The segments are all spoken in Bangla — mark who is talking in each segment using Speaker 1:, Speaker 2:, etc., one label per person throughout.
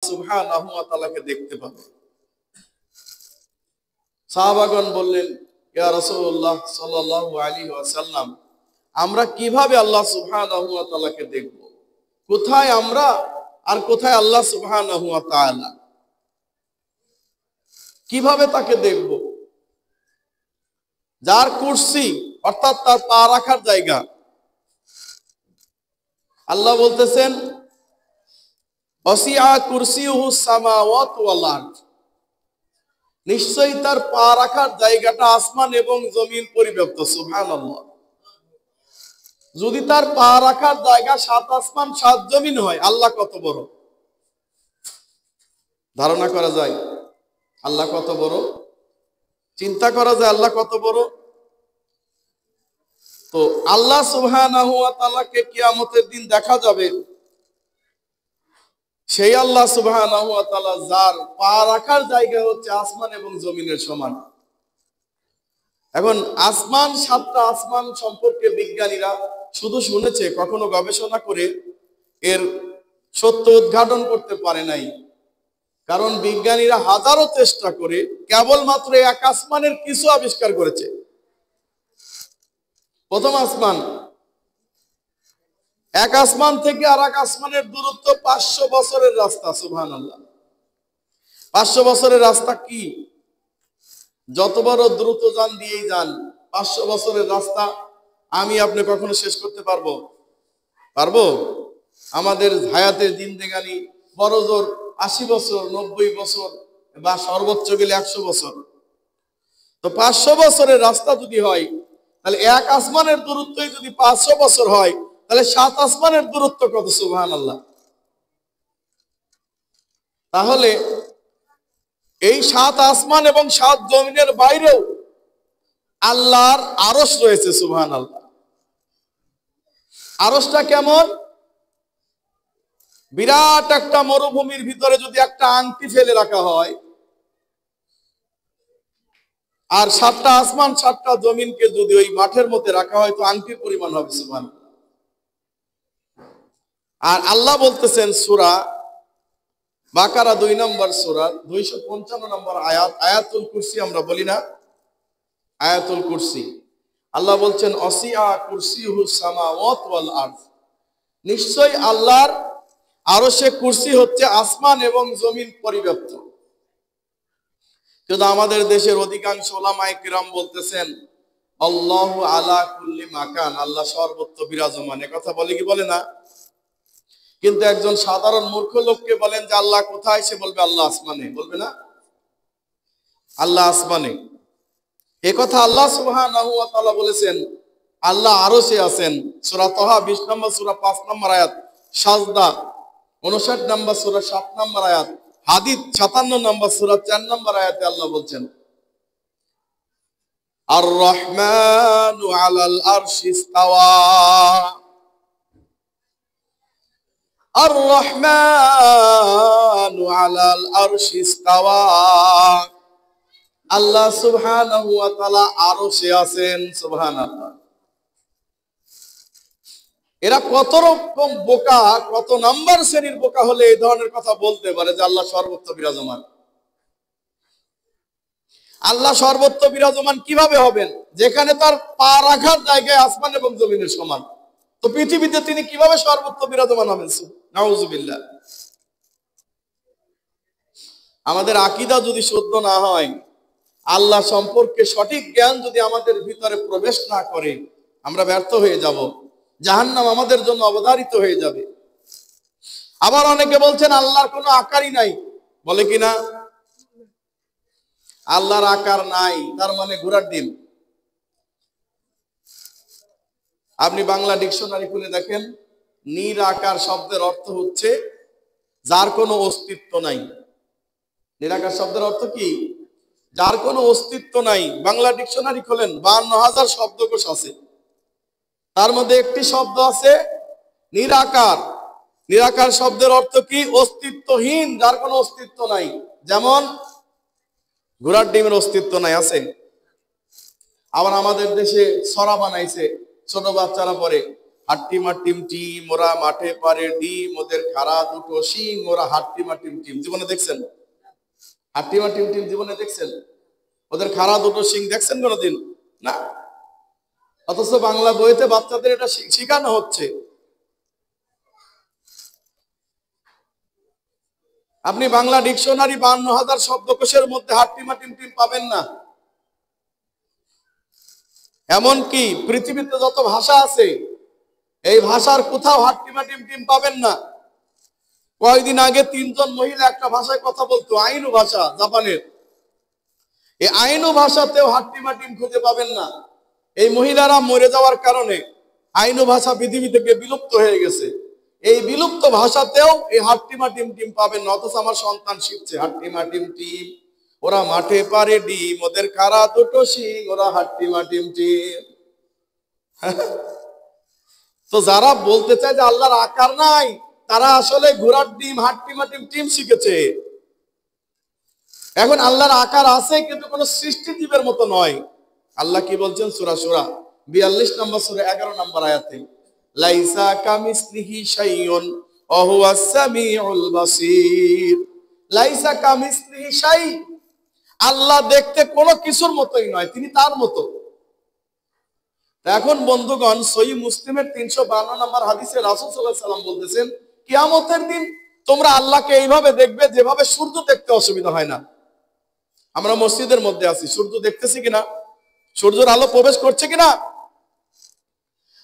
Speaker 1: সুবহানাহু ওয়া তাআলাকে দেখতে পাবে। সাহাবাগণ বললেন, ইয়া রাসূলুল্লাহ সাল্লাল্লাহু আলাইহি ওয়াসাল্লাম, আমরা কিভাবে আল্লাহ সুবহানাহু ওয়া তাআলাকে দেখব? কোথায় আমরা আর কোথায় আল্লাহ সুবহানাহু ওয়া তাআলা? কিভাবে তাকে দেখব? যার কুরসি অর্থাৎ তার পা রাখার জায়গা, আল্লাহ বলতেছেন ওয়াসিআ কুরসিয়ুহুস সামাওয়াতু ওয়াল আরদ, নিশ্চয়ই তার পা রাখার জায়গাটা আসমান এবং জমিন পরিব্যাপ্ত। সুবহানাল্লাহ। যদি তার পা রাখার জায়গা 7 আসমান 7 জমিন হয়, আল্লাহ কত বড় ধারণা করা যায়? আল্লাহ কত বড় চিন্তা করা যায়? আল্লাহ কত বড়? তো আল্লাহ সুবহানাহু ওয়া তাআলাকে কিয়ামতের দিন দেখা যাবে। সেই আল্লাহ সুবহানাহু ওয়া তাআলা যার পা রাখার জায়গা হচ্ছে আসমান এবং জমিনের সমান। এখন আসমান, 7টা আসমান সম্পর্কে বিজ্ঞানীরা শুধু শুনেছে, কখনো গবেষণা করে এর সত্য উদ্ঘাটন করতে পারে নাই। কারণ বিজ্ঞানীরা হাজারো চেষ্টা করে কেবলমাত্র এক আসমানের কিছু আবিষ্কার করেছে। প্রথম আসমান, এক আসমান থেকে আর এক আসমানের দূরত্ব 500 বছরের রাস্তা। সুবহানাল্লাহ। 500 বছরের রাস্তা কি? যত বড় দ্রুত যান দিয়েই যান, 500 বছরের রাস্তা আমি আপনি কখনো শেষ করতে পারবো? আমাদের হায়াতের জিন্দেগানি বড় জোর 80 বছর, 90 বছর, বা সর্বোচ্চ গেলে 100 বছর। তো 500 বছরের রাস্তা যদি হয়, তাহলে এক আসমানের দূরত্বই যদি 500 বছর হয়, তাহলে 7 আসমানের দূরত্ব কত? সুবহানাল্লাহ। তাহলে এই 7 আসমান এবং 7 জমিনের বাইরেও আল্লাহর আরশ রয়েছে। সুবহানাল্লাহ। আরশটা কেমন? বিরাট একটা মরুভূমির ভিতরে যদি একটা আংটি ফেলে রাখা হয়, আর 7টা আসমান 7টা জমিনকে যদি ওই মাঠের মধ্যে রাখা হয়, তো আংটির পরিমাণ হবে। সুবহানাল্লাহ। আর আল্লাহ বলতেছেন সূরা বাকারা 2 নম্বর সূরা 255 নম্বর আয়াত, আয়াতুল কুরসি আমরা বলি না, আয়াতুল কুরসি। আল্লাহ বলছেন ওয়াসিআ কুরসিয়ুহুস সামাওয়াতু ওয়াল আরদ, নিশ্চয়ই আল্লাহর আরশে কুরসি হচ্ছে আসমান এবং জমিন পরিব্যাপ্ত। কিন্তু আমাদের দেশের অধিকাংশ উলামায়ে কিরাম বলতেছেন আল্লাহু আলা কুল্লি মাকান, আল্লাহ সর্বত্র বিরাজমান। কথা বলে কি বলে না? কিন্তু একজন সাধারণ মূর্খ লোককে বলেন যে আল্লাহ কোথায়, সে বলবে আল্লাহ আসমানে। বলবে না আল্লাহ আসমানে? এ কথা আল্লাহ সুবহানাহু ওয়া তাআলা বলেছেন। আল্লাহ আরশে আছেন। সূরা তাহা 20 নম্বর সূরা 5 নম্বর আয়াত, সাজদা 59 নম্বর সূরা 7 নম্বর আয়াত, হাদীদ 57 নম্বর সূরা 4 নম্বর আয়াতে আল্লাহ বলছেন আর রহমানু আলাল আরশি ইস্তাওয়া, আর রহমানু আলাল আরশি ইস্তাওয়া, আল্লাহ সুবহানাহু ওয়া তাআলা আরশে আছেন। সুবহানাল্লাহ। এরা কত রকম বোকা, কত নাম্বার শ্রেণীর বোকা হলে এই ধরনের কথা বলতে পারে যে আল্লাহ সর্বত্র বিরাজমান। আল্লাহ সর্বত্র বিরাজমান কিভাবে হবেন, যেখানে তার পা রাখার জায়গায় আসমান এবং জমিনের সমান? তো পৃথিবীতে তিনি কিভাবে সর্বত্র বিরাজমান হবেন? নাউজুবিল্লাহ। আমাদের আকীদা যদি শুদ্ধ না হয়, আল্লাহ সম্পর্কে সঠিক জ্ঞান যদি আমাদের ভিতরে প্রবেশ না করে, আমরা ব্যর্থ হয়ে যাব। জাহান্নাম আমাদের জন্য অবধারিত হয়ে যাবে। আবার অনেকে বলছেন আল্লাহর কোনো আকারই নাই। বলে কিনা? আল্লাহর আকার নাই, তার মানে ঘোড়ার ডিম। আপনি বাংলা ডিকশনারি খুলে দেখেন, নিরাকার শব্দের অর্থ হচ্ছে যার কোনো অস্তিত্ব নাই। নিরাকার শব্দের অর্থ কি? যার কোনো অস্তিত্ব নাই। বাংলা ডিকশনারি খোলেন, 52,000 শব্দকোষ আছে, তার মধ্যে একটি শব্দ আছে নিরাকার। নিরাকার শব্দের অর্থ কি? অস্তিত্বহীন, যার কোনো অস্তিত্ব নাই। যেমন ঘোড়ার ডিমের অস্তিত্ব নাই, আছে। আবার আমাদের দেশে ছড়া বানাইছে, ছোট বাচ্চারা পড়ে, হাট্টিমা টিম টিম, ওরা মাঠে পারে ডিম, ওদের খাড়া দুটো শিং, ওরা হাট্টিমা টিম টিম। জীবনে দেখছেন হাট্টিমা টিম টিম? জীবনে দেখছেন ওদের খাড়া দুটো শিং? দেখছেন কোনোদিন? না। অথচ বাংলা বইতে বাচ্চাদের এটা শেখানো হচ্ছে। আপনি বাংলা ডিকশনারি 52,000 শব্দকোষের মধ্যে হাট্টিমা টিম টিম পাবেন না। এমনকি পৃথিবীতে যত ভাষা আছে এই ভাষার কোথাও হাট্টিমা টিম টিম পাবেন না। কয়েকদিন আগে 3 জন মহিলা একটা ভাষায় কথা বলতো, আইনু ভাষা, জাপানের। এই আইনু ভাষাতেও হাট্টিমা টিম খুঁজে পাবেন না। এই মহিলারা মরে যাওয়ার কারণে আইনু ভাষা পৃথিবী থেকে বিলুপ্ত হয়ে গেছে। এই বিলুপ্ত ভাষাতেও এই হাট্টিমা টিম টিম পাবেন না। অথচ আমার সন্তান শিখছে হাট্টিমা টিম টিম, ওরা মাঠে পারে ডিম, ওদের খাড়া দুটো শিং, ওরা হাট্টিমা টিম টিম। তো যারা বলতে চায় যে আল্লাহর আকার নাই, তারা আসলে ঘোড়ার ডিম, হাট্টিমা টিম টিম শিখেছে। এখন আল্লাহর আকার আছে কিন্তু কোন সৃষ্টি জীবের মতো নয়। আল্লাহ কি বলছেন সূরা শূরা 42 নম্বর সূরা 11 নম্বর আয়াতে, লাইসা কামিসলিহি শাইউন ওয়া হুয়াস সামিউল বাসীর। লাইসা কামিসলিহি শাই, আল্লাহ দেখতে কোনো কিছুর মতোই নয়, তিনি তার মতো। এখন বন্ধুগণ, সহিহ মুসলিমের 352 নম্বর হাদিসে রাসূল সাল্লাল্লাহু আলাইহি ওয়াসাল্লাম বলতেছেন, কিয়ামতের দিন তোমরা আল্লাহকে এইভাবে দেখবে যেভাবে সূর্য দেখতে অসুবিধা হয় না। আমরা মসজিদের মধ্যে আছি, সূর্য দেখতেছি কিনা? সূর্যের আলো প্রবেশ করছে কিনা?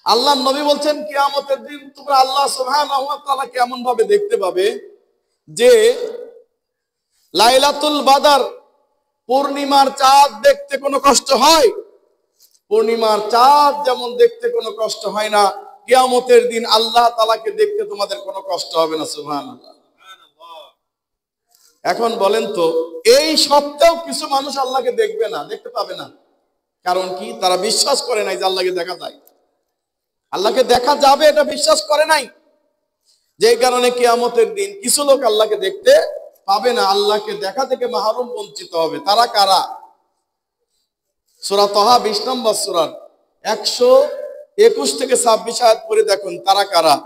Speaker 1: আল্লাহর নবী বলছেন কিয়ামতের দিন তোমরা আল্লাহ সুবহানাহু ওয়া তাআলাকে এমন ভাবে দেখতে পাবে যে লাইলাতুল বাদর, পূর্ণিমার চাঁদ দেখতে কোনো কষ্ট হয়, পূর্ণিমার চাঁদ যেমন দেখতে কোনো কষ্ট হয় না, কিয়ামতের দিন আল্লাহ তাআলাকে দেখতে তোমাদের কোনো কষ্ট হবে না। সুবহানাল্লাহ। এখন বলেন তো, এই সত্ত্বেও কিছু মানুষ আল্লাহকে দেখবে না, দেখতে পাবে না। কারণ কি? তারা বিশ্বাস করে নাই যে আল্লাহকে দেখা যায়, আল্লাহকে দেখা যাবে এটা বিশ্বাস করে নাই। যেই কারণে কিয়ামতের দিন কিছু লোক আল্লাহকে দেখতে পাবে না, আল্লাহকে দেখা থেকে মাহরুম, বঞ্চিত হবে। তারা কারা? সূরা তাহা 20 নম্বর সূরার 121 থেকে 26 আয়াত পড়ে দেখুন তারা কারা।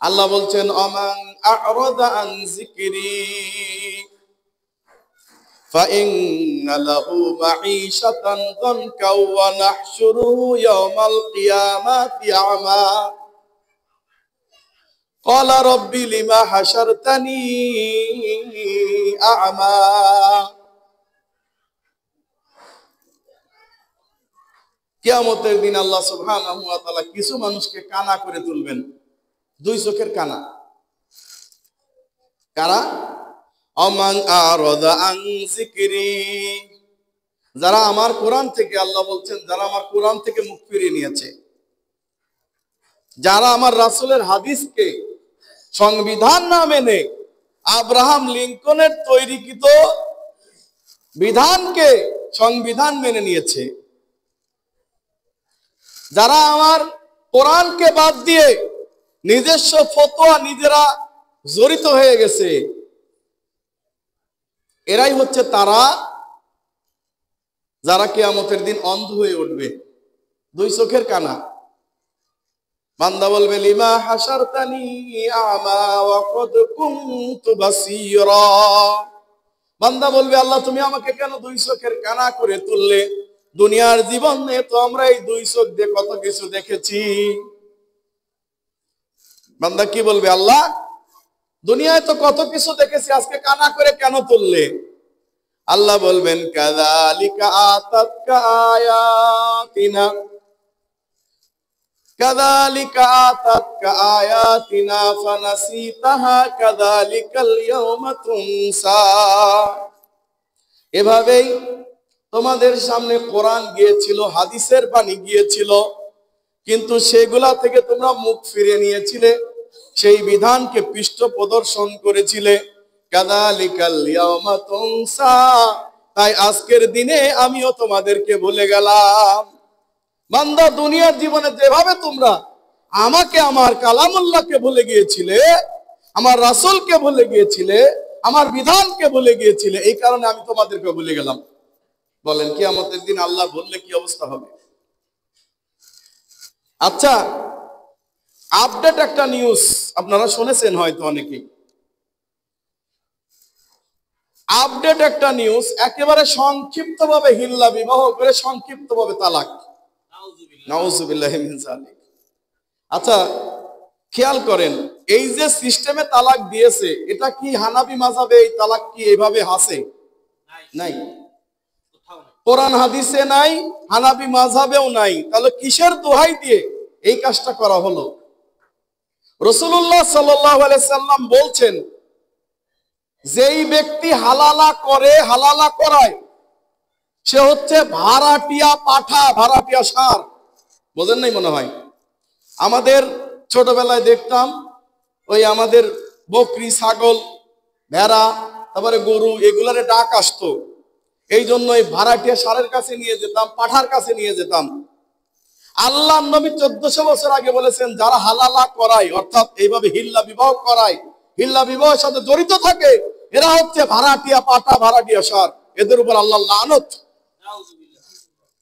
Speaker 1: আল্লাহ বলছেন, আমান আ'রাদা আন যিকরি ফাইন্না লাহু মাঈশাতান দানকা ওয়া নাহশুরুহু ইয়াওমাল কিয়ামাতি আমা ক্বালা রাব্বি লিমা হাশারতানি আ'মা। কিয়ামতের দিন আল্লাহ সুবহানাহু ওয়া তাআলা কিছু মানুষকে কানা করে তুলবেন, 2 চোখের কানা। কারা? আমান আ'রাদা আন যিকরি, যারা আমার কোরআন থেকে, আল্লাহ বলছেন যারা আমার কোরআন থেকে মুখ ফিরিয়ে নিয়েছে, যারা আমার রাসূলের হাদিসকে, সংবিধান না মেনে আব্রাহাম লিঙ্কনের তৈরিকৃত বিধানকে সংবিধান মেনে নিয়েছে, যারা আমার কোরআনকে বাদ দিয়ে নিজস্ব ফতোয়া নিজেরা জড়িত হয়ে গেছে, এরাই হচ্ছে তারা যারা কিয়ামতের দিন অন্ধ হয়ে উঠবে, 2 চোখের কানা। বান্দা বলবে, লিমা হাশারতানি আমা ওয়া ক্বাদ কুনতু বাসীরা। বান্দা বলবে, আল্লাহ তুমি আমাকে কেন 2 চোখের কানা করে তুললে? দুনিয়ার জীবনে তো আমরা এই 2 চোখ দিয়ে কত কিছু দেখেছি। বান্দা কি বলবে, আল্লাহ দুনিয়ায় তো কত কিছু দেখেছি, আজকে কানা করে কেন তুললে? আল্লাহ বলবেন, কাযালিকা আতাতকা আয়াতিনা কাযালিকা আতাতকা আয়াতিনা ফানাসিতাহা কাযালিকাল ইয়াওমা তুনসা। এভাবেই তোমাদের সামনে কোরআন গিয়েছিল, হাদিসের বাণী গিয়েছিল, কিন্তু সেগুলা থেকে তোমরা মুখ ফিরিয়ে নিয়েছিলে, সেই বিধানকে পৃষ্ঠ প্রদর্শন করেছিলে। কাযালিকাল ইয়াওমা তুনসা, তাই আজকের দিনে আমিও তোমাদেরকে ভুলে গেলাম। বান্দা দুনিয়ার জীবনে যেভাবে তোমরা আমাকে, আমার কালামুল্লাহকে ভুলে গিয়েছিলে, আমার রাসূলকে ভুলে গিয়েছিলে, আমার বিধানকে ভুলে গিয়েছিলে, এই কারণে আমি তোমাদেরকে ভুলে গেলাম। বলেন কিয়ামতের দিন আল্লাহ বললে কি অবস্থা হবে? আচ্ছা, আপডেট একটা নিউজ আপনারা শুনেছেন হয়তো অনেকেই। আপডেট একটা নিউজ, একেবারে সংক্ষিপ্ত ভাবে হিল্লা বিবাহ করে সংক্ষিপ্ত ভাবে তালাক। নাউজুবিল্লাহি মিন যালিক। আচ্ছা খেয়াল করেন, এই যে সিস্টেমে তালাক দিয়েছে, এটা কি হানাফি মাযহাবে এই তালাক কি এইভাবে আছে? নাই, কোরআন হাদিসে নাই, হানাফি মাযহাবেও নাই। তাহলে কিসের দোহাই দিয়ে এই কাজটা করা হলো? রাসূলুল্লাহ সাল্লাল্লাহু আলাইহি সাল্লাম বলছেন, যেই ব্যক্তি হালালা করে, হালালা করায়, সে হচ্ছে ভাড়াটিয়া পাঠা, ভাড়াটিয়া ষাঁড়। বোঝেন নাই মনে হয়? আমাদের ছোটবেলায় দেখতাম ওই আমাদের বকরি, ছাগল, ভেড়া, তারপরে গরু, এগুলারে ডাক আসতো। এই জন্য এই ভাড়াটিয়া ষাঁড়ের কাছে নিয়ে যেতাম, পাঠার কাছে নিয়ে যেতাম। আল্লাহ নবী 1400 বছর আগে বলেছেন, যারা হালালা করায়, অর্থাৎ এইভাবে হিল্লা বিবাহ করায়, হিল্লা বিবাহের সাথে জড়িত থাকে, এরা হচ্ছে ভাড়াটিয়া পাঠা, ভাড়াটিয়া ষাঁড়। এদের উপর আল্লাহ লানত।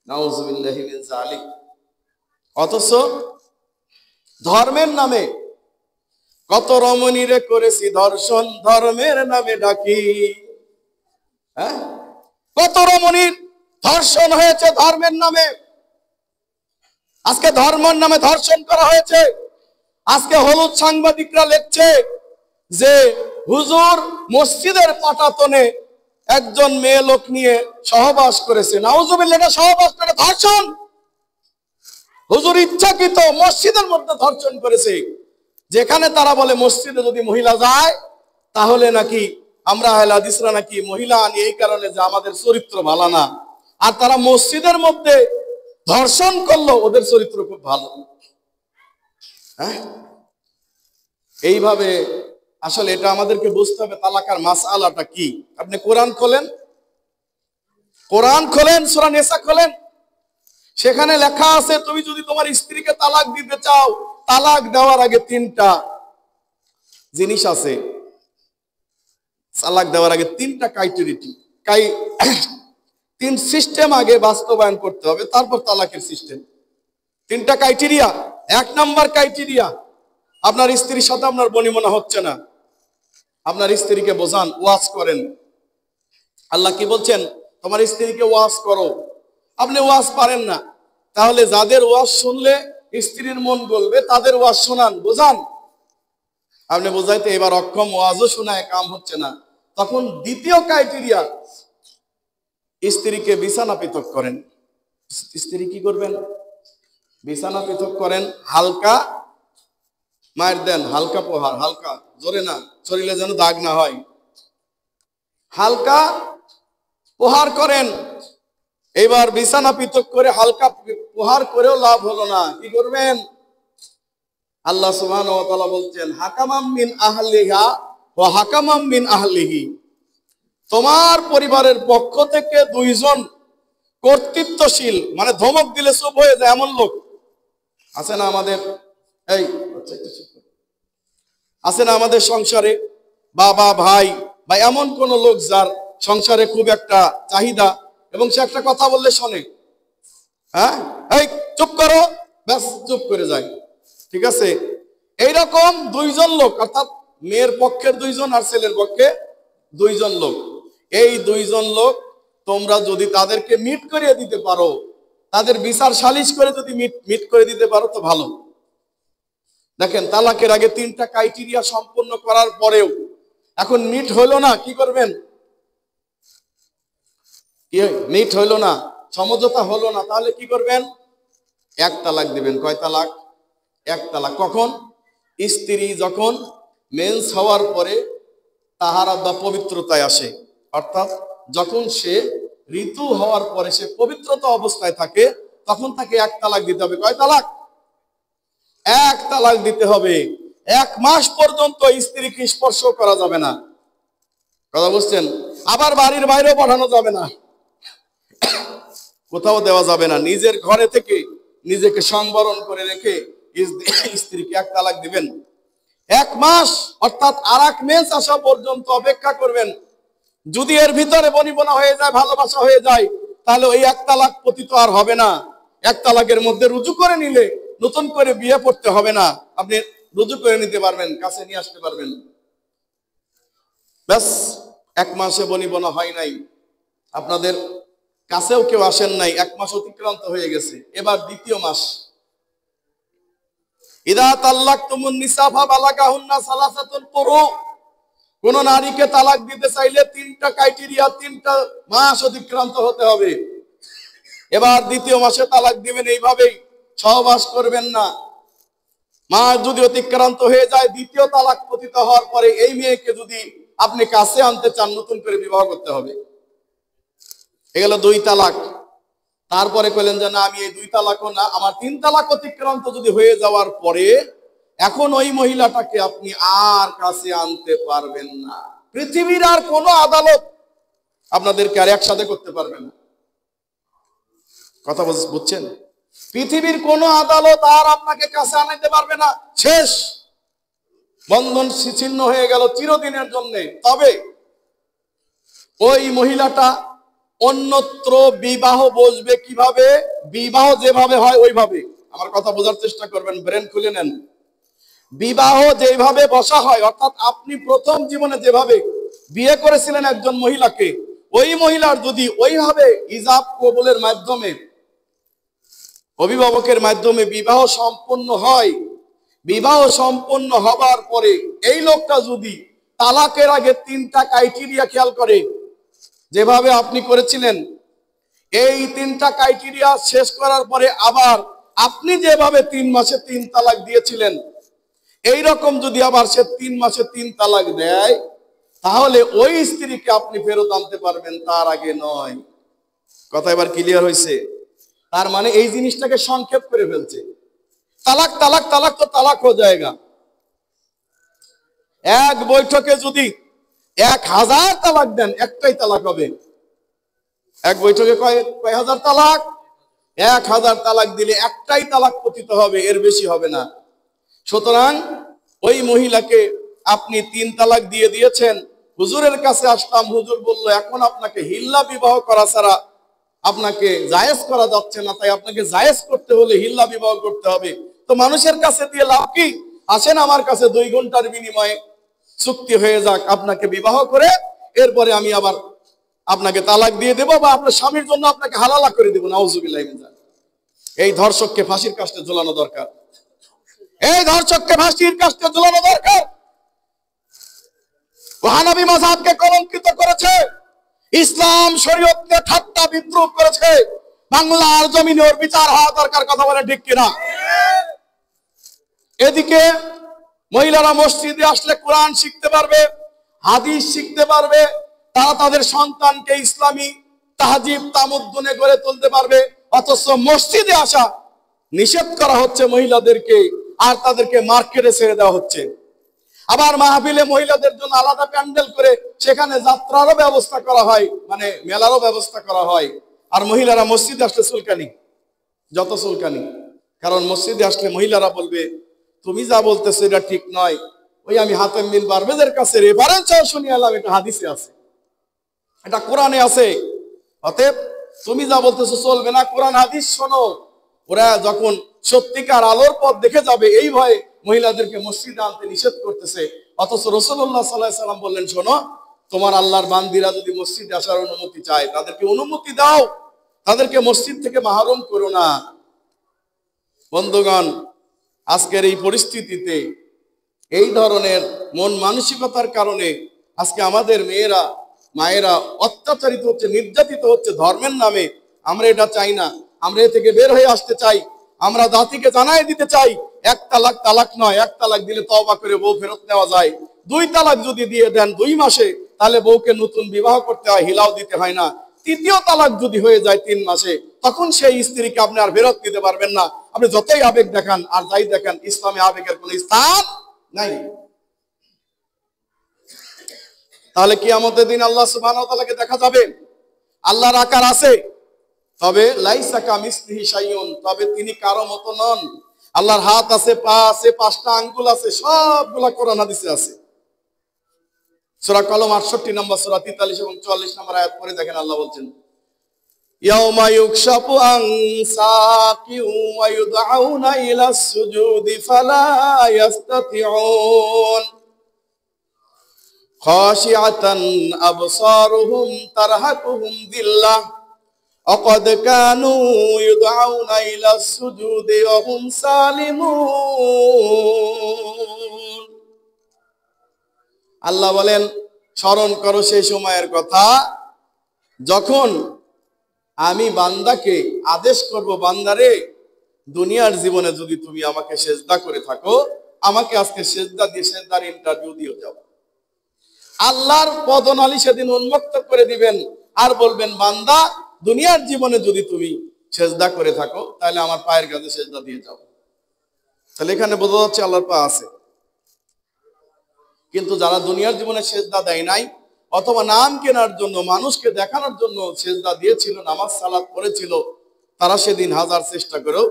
Speaker 1: নাউজুবিল্লাহি মিন যালিক। অথচ ধর্মের নামে কত রমণীরে করেছি ধর্ষণ, ধর্মের নামে ডাকি। হ্যাঁ, কত রমণীর ধর্ষণ হয়েছে ধর্মের নামে। আজকে ধর্মের নামে ধর্ষণ করা হয়েছে। আজকে হলুদ সাংবাদিকরা লিখছে যে হুজুর মসজিদের পাটাতনে একজন মেয়ে লোক নিয়ে সহবাস করেছে। নাউজুবিল্লাহ, এটা সহবাস করে ধর্ষণ। হুজুর ইচ্ছাকৃত মসজিদের মধ্যে ধর্ষণ করেছে, যেখানে তারা বলে মসজিদে যদি মহিলা যায় তাহলে নাকি আমরা আহলে হাদিসরা নাকি মহিলা আনি এই কারণে যে আমাদের চরিত্র ভালো না। আর তারা মসজিদের মধ্যে ধর্ষণ করলো, ওদের চরিত্র খুব ভালো। হ্যাঁ, এইভাবে আসলে এটা আমাদেরকে বুঝতে হবে তালাকার মাসআলাটা কি। আপনি কোরআন খোলেন, কোরআন খোলেন, সূরা নিসা খোলেন, সেখানে লেখা আছে তুমি যদি তোমার স্ত্রীকে তালাক দিতে চাও, তালাক দেওয়ার আগে 3টা জিনিস আছে। তালাক দেওয়ার আগে 3টা ক্রাইটেরিয়া, 3 সিস্টেম আগে বাস্তবায়ন করতে হবে, তারপর তালাকের সিস্টেম। 3টা ক্রাইটেরিয়া। 1 নাম্বার ক্রাইটেরিয়া, আপনার স্ত্রীর সাথে আপনার বনিবনা হচ্ছে না, আপনার স্ত্রীকে বোঝান, ওয়াজ করেন। আল্লাহ কি বলছেন? তোমার স্ত্রীকে ওয়াজ করো। আপনি ওয়াজ পারেন না, তাহলে যাদের ওয়াজ শুনলে স্ত্রীর মন গলবে তাদের ওয়াজ শোনান, বোঝান। আপনি বোঝাইতে এবার অক্ষম, ওয়াজও শোনায় কাম হচ্ছে না, তখন 2য় ক্রাইটেরিয়া, স্ত্রীকে বিছানা পৃথক করেন। স্ত্রী কি করবেন? বিছানা পৃথক করেন, হালকা মায়ের দেন, হালকা প্রহার, হালকা, জোরে না, শরীরে যেন দাগ না হয়, হালকা প্রহার করেন। এবার বিছানা পৃথক করে হালকা প্রহার করেও লাভ হলো না, কি করবেন? আল্লাহ সুবহানাহু ওয়া তাআলা বলছেন, হাকামাম মিন আহলিহা ওয়া হাকামাম মিন আহলিহি। তোমার পরিবারের পক্ষ থেকে 2 জন কর্তৃত্বশীল, মানে ধমক দিলে চুপ হয়ে যায় এমন লোক আছে না আমাদের? এই আছে না আমাদের সংসারে? বাবা, ভাই বা এমন কোন লোক যার সংসারে খুব একটা চাহিদা এবং সে একটা কথা বললে শোনে, হ্যাঁ, এই চুপ করো, ব্যাস চুপ করে যায়, ঠিক আছে? এইরকম 2 জন লোক, অর্থাৎ মেয়ের পক্ষের 2 জন আর ছেলের পক্ষে 2 জন লোক। এই 2 জন লোক তোমরা যদি তাদেরকে মিট করিয়ে দিতে পারো, তাদের বিচার সালিশ করে যদি মিট করে দিতে পারো তো ভালো। দেখেন, তালাকের আগে 3টা ক্রাইটেরিয়া সম্পন্ন করার পরেও এখন মিট হইলো না, কি করবেন? মিট হইলো না, সমঝোতা হলো না, তাহলে কি করবেন? 1 তালাক দিবেন। কয় তালাক? 1 তালাক। কখন? স্ত্রী যখন মেন্স হওয়ার পরে তাহারা বা পবিত্রতায় আসে, অর্থাৎ যখন সে ঋতু হওয়ার পরে সে পবিত্রতা অবস্থায় থাকে, তখন তাকে 1 তালাক দিতে হবে। কয় তালাক? 1 তালাক দিতে হবে। 1 মাস পর্যন্ত স্ত্রীকে স্পর্শ করা যাবে না, কথা বুঝছেন? আবার বাড়ির বাইরেও পাঠানো যাবে না, কোথাও দেওয়া যাবে না। নিজের ঘরে থেকে নিজেকে সংবরণ করে রেখে স্ত্রীকে 1 তালাক দিবেন। 1 মাস, অর্থাৎ আরেক মেন্স আসা পর্যন্ত অপেক্ষা করবেন। যদি এর ভিতরে বনিবনা হয়ে যায়, ভালোবাসা হয়ে যায়, তাহলে ওই 1 তালাক পতিত আর হবে না। 1 তালাকের মধ্যে রুজু করে নিলে নতুন করে বিয়ে পড়তে হবে না, আপনি রুজু করে নিতে পারবেন, কাছে নিয়ে আসতে পারবেন। ব্যাস, 1 মাসে বনিবনা হয় নাই, আপনাদের কাছেও কেউ আসেন নাই, 1 মাস অতিক্রান্ত হয়ে গেছে, এবার 2য় মাস। ইদা তাল্লাকতুমুন নিসা ফাবালাগাহুন্না সালাসাতুল কুরু, কোন নারীকে তালাক দিতে চাইলে 3টা ক্রাইটেরিয়া, 3টা মাস অতিক্রান্ত হতে হবে। এবার 2য় মাসে তালাক দিবেন, এইভাবেই সহবাস করবেন না। মাস যদি অতিক্রান্ত হয়ে যায়, 2য় তালাক পতিত হওয়ার পরে এই মেয়েকে যদি আপনি কাছে আনতে চান, নতুন করে বিবাহ করতে হবে। এগুলো 2 তালাক। তারপরে কইলেন যে না, আমি এই 2 তালাকও না, আমার 3 তালাক অতিক্রান্ত যদি হয়ে যাওয়ার পরে এখন ওই মহিলাটাকে আপনি আর কাছে আনতে পারবেন না। পৃথিবীর আর কোনো আদালত আপনাদেরকে আর একসাথে করতে পারবে না। কথা বুঝছেন? পৃথিবীর কোন আদালত আর আপনাকে কাছে আনাইতে পারবে না। শেষ, বন্ধন ছিন্ন হয়ে গেল চিরদিনের জন্য। তবে ওই মহিলাটা অন্যত্র বিবাহ বসবে কিভাবে? বিবাহ যেভাবে হয় ওইভাবে। আমার কথা বোঝার চেষ্টা করবেন, ব্রেন খুলে নেন। বিবাহ যেভাবে বসা হয়, অর্থাৎ আপনি প্রথম জীবনে যেভাবে বিয়ে করেছিলেন একজন মহিলাকে, ওই মহিলার যদি ওইভাবে ইজাব কবুলের মাধ্যমে, অভিভাবকের মাধ্যমে বিবাহ সম্পন্ন হয়, বিবাহ সম্পন্ন হবার পরে এই লোকটা যদি তালাকের আগে 3টা ক্রাইটেরিয়া খেয়াল করে, যেভাবে আপনি করেছিলেন, এই 3টা ক্রাইটেরিয়া শেষ করার পরে আবার আপনি যেভাবে 3 মাসে 3 তালাক দিয়েছিলেন, এই রকম যদি আবার সে 3 মাসে 3 তালাক দেয়, তাহলে ওই স্ত্রীকে আপনি ফেরত আনতে পারবেন, তার আগে নয়। কথা এবার ক্লিয়ার হয়েছে? তার মানে এই জিনিসটাকে সংক্ষেপ করে ফেলছে। তালাক তালাক তালাক তো তালাক হয়ে যায়গা। এক বৈঠকে যদি 1000 তালাক দেন, একটাই তালাক হবে। এক বৈঠকে কয় হাজার তালাক? 1000 তালাক দিলে একটাই তালাক পতিত হবে, এর বেশি হবে না। সুতরাং ওই মহিলাকে আপনি 3 তালাক দিয়ে দিয়েছেন। হুজুরের কাছে আসলাম, হুজুর বলল এখন আপনাকে হিল্লা বিবাহ করা ছাড়া আপনাকে জায়েজ করা যাচ্ছে না, তাই আপনাকে জায়েজ করতে হলে হিল্লা বিবাহ করতে হবে। তো মানুষের কাছে দিয়ে লাভ কি? আসেন আমার কাছে, 2 ঘন্টার বিনিময়ে চুক্তি হয়ে যাক, আপনাকে বিবাহ করে এরপরে আমি আবার আপনাকে তালাক দিয়ে দেবো, বা আপনার স্বামীর জন্য আপনাকে হালালা করে দেবো। নাউজুবিল্লাহ। এই ধর্ষককে ফাঁসির কাস্টে ঝোলানো দরকার। এই ধর্ষককে ফাঁসির কাস্টে ঝোলানো দরকার। ওয়াহাবি মাযহাবকে কলঙ্কিত করেছে, ইসলাম শরীয়তকে ঠাট্টা বিদ্রুপ করেছে। বাংলার জমিনে ওর বিচার হওয়া দরকার। কথা বলে ঠিক কিনা? এদিকে মহিলারা মসজিদে আসলে কোরআন শিখতে পারবে, হাদিস শিখতে পারবে, তারা তাদের সন্তানকে ইসলামী তাহজিব তামুদ্দুনে গড়ে তুলতে পারবে। অথচ মসজিদে আসা নিষেধ করা হচ্ছে মহিলাদেরকে, আর তাদেরকে মার্কেটে ছেড়ে দেওয়া হচ্ছে। আবার মাহফিলে মহিলাদের জন্য আলাদা প্যান্ডেল করে সেখানে যাত্রারও ব্যবস্থা করা হয়, মানে মেলারও ব্যবস্থা করা হয়। আর মহিলারা মসজিদে আসলে চুলকানি, যত চুলকানি। কারণ মসজিদে আসলে মহিলারা বলবে তুমি যা বলতেছো এটা ঠিক নয়। ওই আমি হাতেম বিন বারবেজের কাছে রেফারেন্স শুনে এলাম, এটা হাদিসে আছে, এটা কোরআনে আছে। অতএব তুমি যা বলতেছো চলবে না, কোরআন হাদিস শোনো। ওরা যখন সত্যিকার আলোর পথ দেখে যাবে, এই ভয়ে মহিলাদেরকে মসজিদে আনতে নিষেধ করতেছে। অথচ রাসূলুল্লাহ সাল্লাল্লাহু আলাইহি সাল্লাম বললেন, শোনো, তোমার আল্লাহর বান্দিরা যদি মসজিদে আসার অনুমতি চায়, তাদেরকে অনুমতি দাও, তাদেরকে মসজিদ থেকে মাহরুম করো না। বন্ধুগণ, আজকের এই পরিস্থিতিতে এই ধরনের মন মানসিকতার কারণে আজকে আমাদের মেয়েরা, মায়েরা অত্যাচারিত হচ্ছে, নির্যাতিত হচ্ছে ধর্মের নামে। আমরা এটা চাই না, আমরা এ থেকে বের হয়ে আসতে চাই। আমরা জাতিকে জানাই দিতে চাই, 1 তালাক তালাক নয়। 1 তালাক দিলে তওবা করে বউ ফেরত নেওয়া যায়। 2 তালাক যদি দিয়ে দেন 2 মাসে, তাহলে বউকে নতুন বিবাহ করতে হয়, হিলাও দিতে হয় না। 3য় তালাক যদি হয়ে যায় 3 মাসে, তখন সেই স্ত্রীকে আপনি আর ফেরত দিতে পারবেন না। আপনি যতই আবেগ দেখান আর যাই দেখান, ইসলামে আবেগের কোনো স্থান নাই। তাহলে কিয়ামতের দিন আল্লাহ সুবহানাহু ওয়া তাআলাকে দেখা যাবে। আল্লাহর আকার আছে, তবে লাইসা কামিসলিহি শাইউন, তবে তিনি কারো মতো নন। আল্লাহর হাত আছে, পা আছে, 5টা আঙ্গুল আছে, সবগুলা কোরআন হাদিসে আছে। সূরা কলম 68 নম্বর সূরা 43 এবং 44 নম্বর আয়াত পড়ে দেখেন, আল্লাহ বলছেন ইয়াউমা ইউকশাফু আন সাকিন ওয়া ইউদআউনা ইলাস সুজুদি ফালা ইস্তাতিউন খাশিআতান আবসারুহুম তারহাকুহুম যিল্লাহ وقد كانوا يدعون إلى السجود وهم سالمون আল্লাহ বলেন স্মরণ করো সেই সময়ের কথা যখন আমি বান্দাকে আদেশ করব, বান্দারে দুনিয়ার জীবনে যদি তুমি আমাকে সেজদা করে থাকো, আমাকে আজকে সেজদা দিয়ে সেজদার ইন্টারভিউ দিয়ে যাও। আল্লাহর পদনালী সেদিন উন্মুক্ত করে দিবেন আর বলবেন, বান্দা দুনিয়ার জীবনে যদি তুমি সেজদা করে থাকো তাহলে আমার পায়ের কাছে সেজদা দিয়ে যাও। তাহলে এখানে বোঝা যাচ্ছে আল্লাহর পা আছে। কিন্তু যারা দুনিয়ার জীবনে সেজদা দেয় নাই, অথবা নাম কেনার জন্য, মানুষকে দেখানোর জন্য সেজদা দিয়েছিল, নামাজ সালাত পড়েছিল, তারা সেদিন হাজার চেষ্টা করেও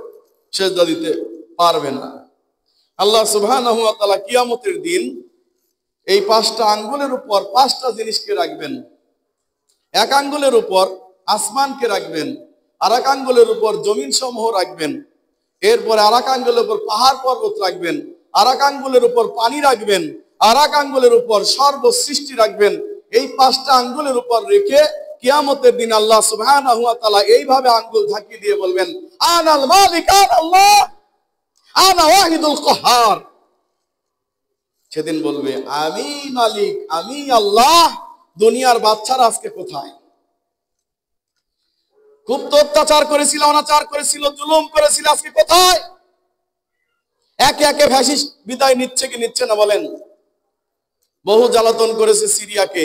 Speaker 1: সেজদা দিতে পারবে না। আল্লাহ সুবহানাহু ওয়া তাআলা কিয়ামতের দিন এই 5টা আঙ্গুলের উপর 5টা জিনিসকে রাখবেন। এক আঙ্গুলের উপর আসমানকে রাখবেন, আর এক আঙ্গুলের উপর জমিন সমূহ রাখবেন, এরপরে আর এক আঙ্গুলের উপর পাহাড় পর্বত রাখবেন, আর এক আঙ্গুলের উপর পানি রাখবেন, আর এক আঙ্গুলের উপর সর্বসৃষ্টি রাখবেন। এই 5টা আঙ্গুলের উপর রেখে কিয়ামতের দিন আল্লাহ সুবহানাহু ওয়া তাআলা এইভাবে আঙ্গুল ঝাঁকিয়ে দিয়ে বলবেন, আনাল মালিক আল্লাহ, আনা ওয়াহিদুল কাহার। সেদিন বলবে, আমি মালিক, আমি আল্লাহ, দুনিয়ার বাচ্চারা আজকে কোথায়? খুব তো অত্যাচার করেছিল, অনাচার করেছিল, জুলুম করেছিল, আজকে কোথায়? একে একে ফ্যাসিস্ট বিদায় নিচ্ছে কি নিচ্ছে না বলেন? বহু জ্বালাতন করেছে সিরিয়াকে,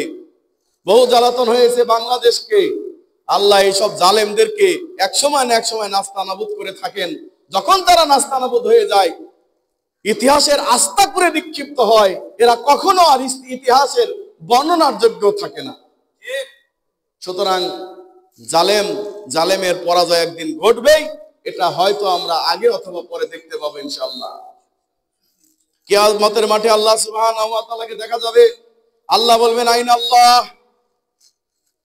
Speaker 1: বহু জ্বালাতন হয়েছে বাংলাদেশকে। আল্লাহ এইসব জালেমদেরকে একসময় না একসময় নাস্তানাবুদ করে থাকেন। যখন তারা নাস্তানাবুদ হয়ে যায়, ইতিহাসের আস্থা করে নিক্ষিপ্ত হয়, এরা কখনো আর ইতিহাসের বর্ণনার যোগ্য থাকে না। সুতরাং জালেমের পরাজয় একদিন ঘটবেই, এটা হয়তো আমরা আগে অথবা পরে দেখতে পাবো ইনশাআল্লাহ। কিয়ামতের মাঠে আল্লাহ সুবহানাহু ওয়া তাআলাকে দেখা যাবে। আল্লাহ বলবেন, আইনাল্লাহ,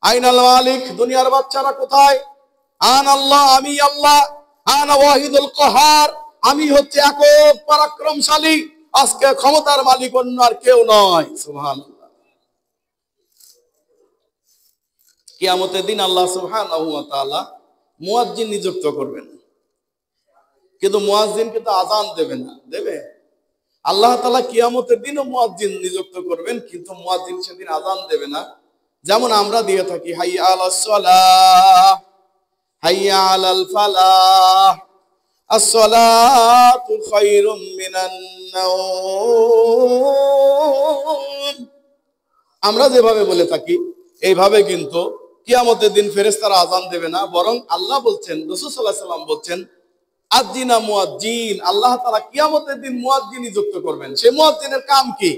Speaker 1: আইনাল মালিক, দুনিয়ার বাচ্চারা কোথায়? আনাল্লাহ, আমি আল্লাহ, আনা ওয়াহিদুল কাহার, আমি হচ্ছে একক পরাক্রমশালী, আজকে ক্ষমতার মালিক অন্য আর কেউ নয়। সুবহানাল্লাহ। কিয়ামতের দিন আল্লাহ সুবহানাহু ওয়া তাআলা মুয়াজ্জিন নিযুক্ত করবেন, কিন্তু মুয়াজ্জিন কিন্তু আযান দেবে না। দেবে? আল্লাহ তাআলা কিয়ামতের দিনও মুয়াজ্জিন নিযুক্ত করবেন, কিন্তু মুয়াজ্জিন সেদিন আযান দেবে না। যেমন আমরা দিয়ে থাকি, হাইয়া আলাস সালাহ, হাইয়া আলাল Falah, as-salatu khairum minan nawm। আমরা যেভাবে বলে থাকি এইভাবে কিন্তু কিয়ামতের দিন ফেরেশতারা আযান দেবে না, বরং আল্লাহ বলছেন, রাসূল সাল্লাল্লাহু আলাইহি ওয়াসাল্লাম বলছেন, আযিনা মুয়াজ্জিন, আল্লাহ তাআলা কিয়ামতের দিন মুয়াজ্জিন নিযুক্ত করবেন। সেই মুয়াজ্জিনের কাম কি?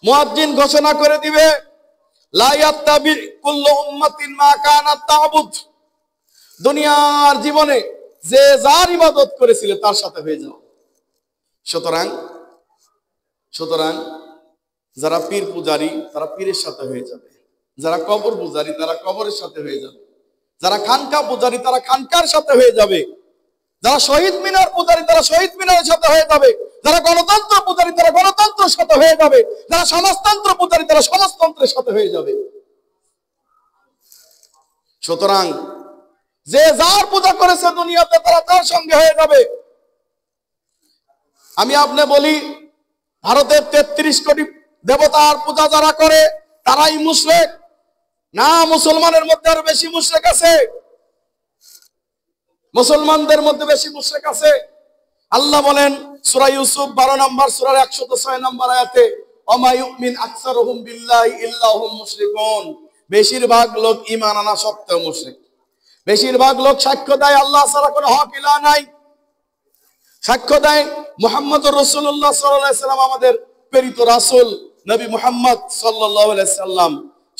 Speaker 1: মুয়াজ্জিন ঘোষণা করে দিবে, লা ইয়াত্তাবি কুল্লু উম্মাতিন মা কানাত তা'বুদ, দুনিয়ার জীবনে যে যার ইবাদত করেছিল তার সাথে হয়ে যাও। সুতরাং যারা পীর পূজারী তারা পীরের সাথে হয়ে যাবে, যারা কবর পূজারী তারা কবরের সাথে হয়ে যাবে, যারা খানকা পূজারী তারা খানকার সাথে হয়ে যাবে, যারা শহীদ মিনার পূজারী তারা শহীদ মিনারের সাথে হয়ে যাবে, যারা গণতন্ত্র পূজারী তারা গণতন্ত্রের সাথে হয়ে যাবে, যারা সমাজতন্ত্র পূজারী তারা সমাজতন্ত্রের সাথে হয়ে যাবে। সুতরাং যে যার পূজা করেছে দুনিয়াতে তারা তার সঙ্গে হয়ে যাবে। আমি আপনি বলি, ভারতের 33 কোটি দেবতার পূজা যারা করে তারাই মুশরিক না? মুসলমানের মধ্যে আরো বেশি মুশরিক আছে, মুসলমানদের মধ্যে বেশি মুশরিক আছে। আল্লাহ বলেন সূরা ইউসুফ 12 নম্বর সূরার 106 নম্বর আয়াতে, ওমা ইউমিন আকসারুহুম বিল্লাহি ইল্লা হুম মুশরিকুন, বেশিরভাগ লোক ঈমান আনা সত্ত্বেও মুশরিক। বেশিরভাগ লোক সাক্ষ্য দেয় আল্লাহ ছাড়া কোনো হক ইলাহ নাই, সাক্ষ্য দেয় মুহাম্মদুর রাসূলুল্লাহ সাল্লাল্লাহু আলাইহি সাল্লাম আমাদের প্রেরিত রাসূল নবী মুহাম্মদ সাল্লাল্লাহু আলাইহি সাল্লাম,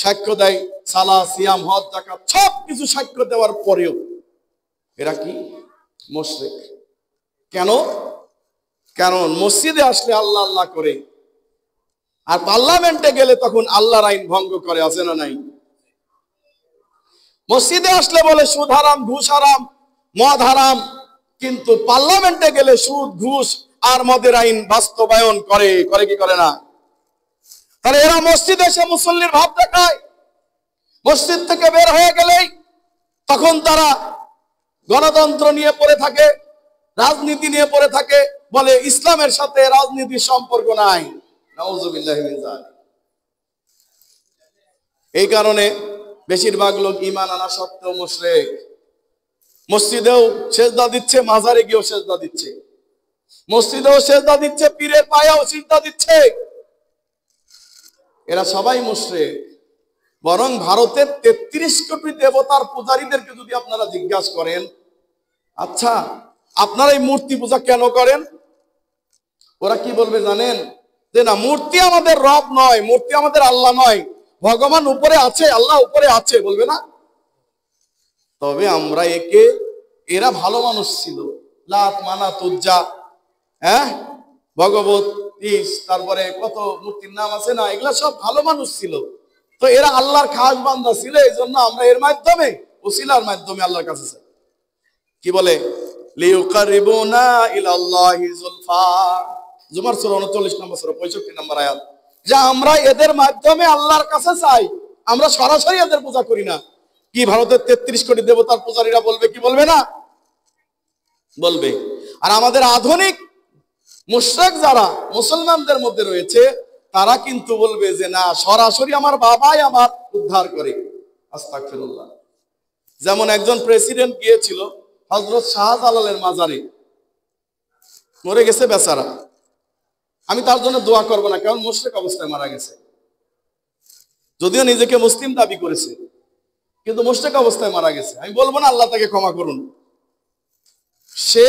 Speaker 1: সাক্ষ্য দেয় সালাত সিয়াম হজ যাকাত, সব কিছু সাক্ষ্য দেওয়ার পরেও এরা কি? মুশরিক। কেন? কারণ মসজিদে আসলে আল্লাহ আল্লাহ করে, আর পার্লামেন্টে গেলে তখন আল্লাহর আইন ভঙ্গ করে, আছে না নাই? মসজিদে আসলে বলে সুদ হারাম, ঘুষ হারাম, মদ হারাম, কিন্তু পার্লামেন্টে গেলে সুদ, ঘুষ আর মদের আইন বাস্তবায়ন করে। করে কি করে না? তাহলে এরা মসজিদে এসে মুসল্লির ভাব দেখায়, মসজিদ থেকে বের হয়ে গেলেই তখন তারা গণতন্ত্র নিয়ে পড়ে থাকে, রাজনীতি নিয়ে পড়ে থাকে, বলে ইসলামের সাথে রাজনীতির সম্পর্ক নাই। নাউজুবিল্লাহি মিন যালিক। এই কারণে বেশিরভাগ লোক ঈমান আনা সত্ত্বেও মুশরিক। মসজিদেও সেজদা দিচ্ছে, মাজারে গিয়েও সেজদা দিচ্ছে, মসজিদেও সেজদা দিচ্ছে, পীরের পায়েও সিজদা দিচ্ছে। এরা সবাই মুশরিক। বরং ভারতের 33 কোটি দেবতার পূজারীদেরকে যদি আপনারা জিজ্ঞাসা করেন, আচ্ছা আপনারা এই মূর্তি পূজা কেন করেন, ওরা কি বলবে জানেন? যে না, মূর্তি আমাদের রব নয়, মূর্তি আমাদের আল্লাহ নয়, ভগবান উপরে আছে, আল্লাহ উপরে আছে, বলবে না? তবে আমরা এরা ভালো মানুষ ছিল, লাত, মানাত, উজ্জা, ভগবত, তারপরে কত মূর্তির নাম আছে না, এগুলা সব ভালো মানুষ ছিল। তো এরা আল্লাহর খাস বান্দা ছিল, এই জন্য আমরা এর মাধ্যমে, ওসিলার মাধ্যমে আল্লাহর কাছে চাই। কি বলে? লিউকারিবুনা ইলাল্লাহি যুলফা, জুমার সূরা 39 নম্বর সূরা 65 নম্বর আয়াত, যে আমরা এদের মাধ্যমে আল্লাহর কাছে চাই, আমরা সরাসরি এদের পূজা করি না। কি ভারতের 33 কোটি দেবতার পূজারীরা বলবে কি বলবে না? বলবে। আর আমাদের আধুনিক মুশরিক যারা মুসলমানদের মধ্যে রয়েছে, তারা কিন্তু বলবে যে না, সরাসরি আমার বাবাই আমার উদ্ধার করে। আস্তাগফিরুল্লাহ। যেমন একজন প্রেসিডেন্ট গিয়েছিল হযরত শাহজালালের মাজারে, মরে গেছে বেচারা। আমি তার জন্য দোয়া করব না, কারণ মুশরিক অবস্থায় মারা গেছে। যদিও নিজেকে মুসলিম দাবি করেছে, কিন্তু মুশরিক অবস্থায় মারা গেছে। আমি বলবো না আল্লাহ তাকে ক্ষমা করুন। সে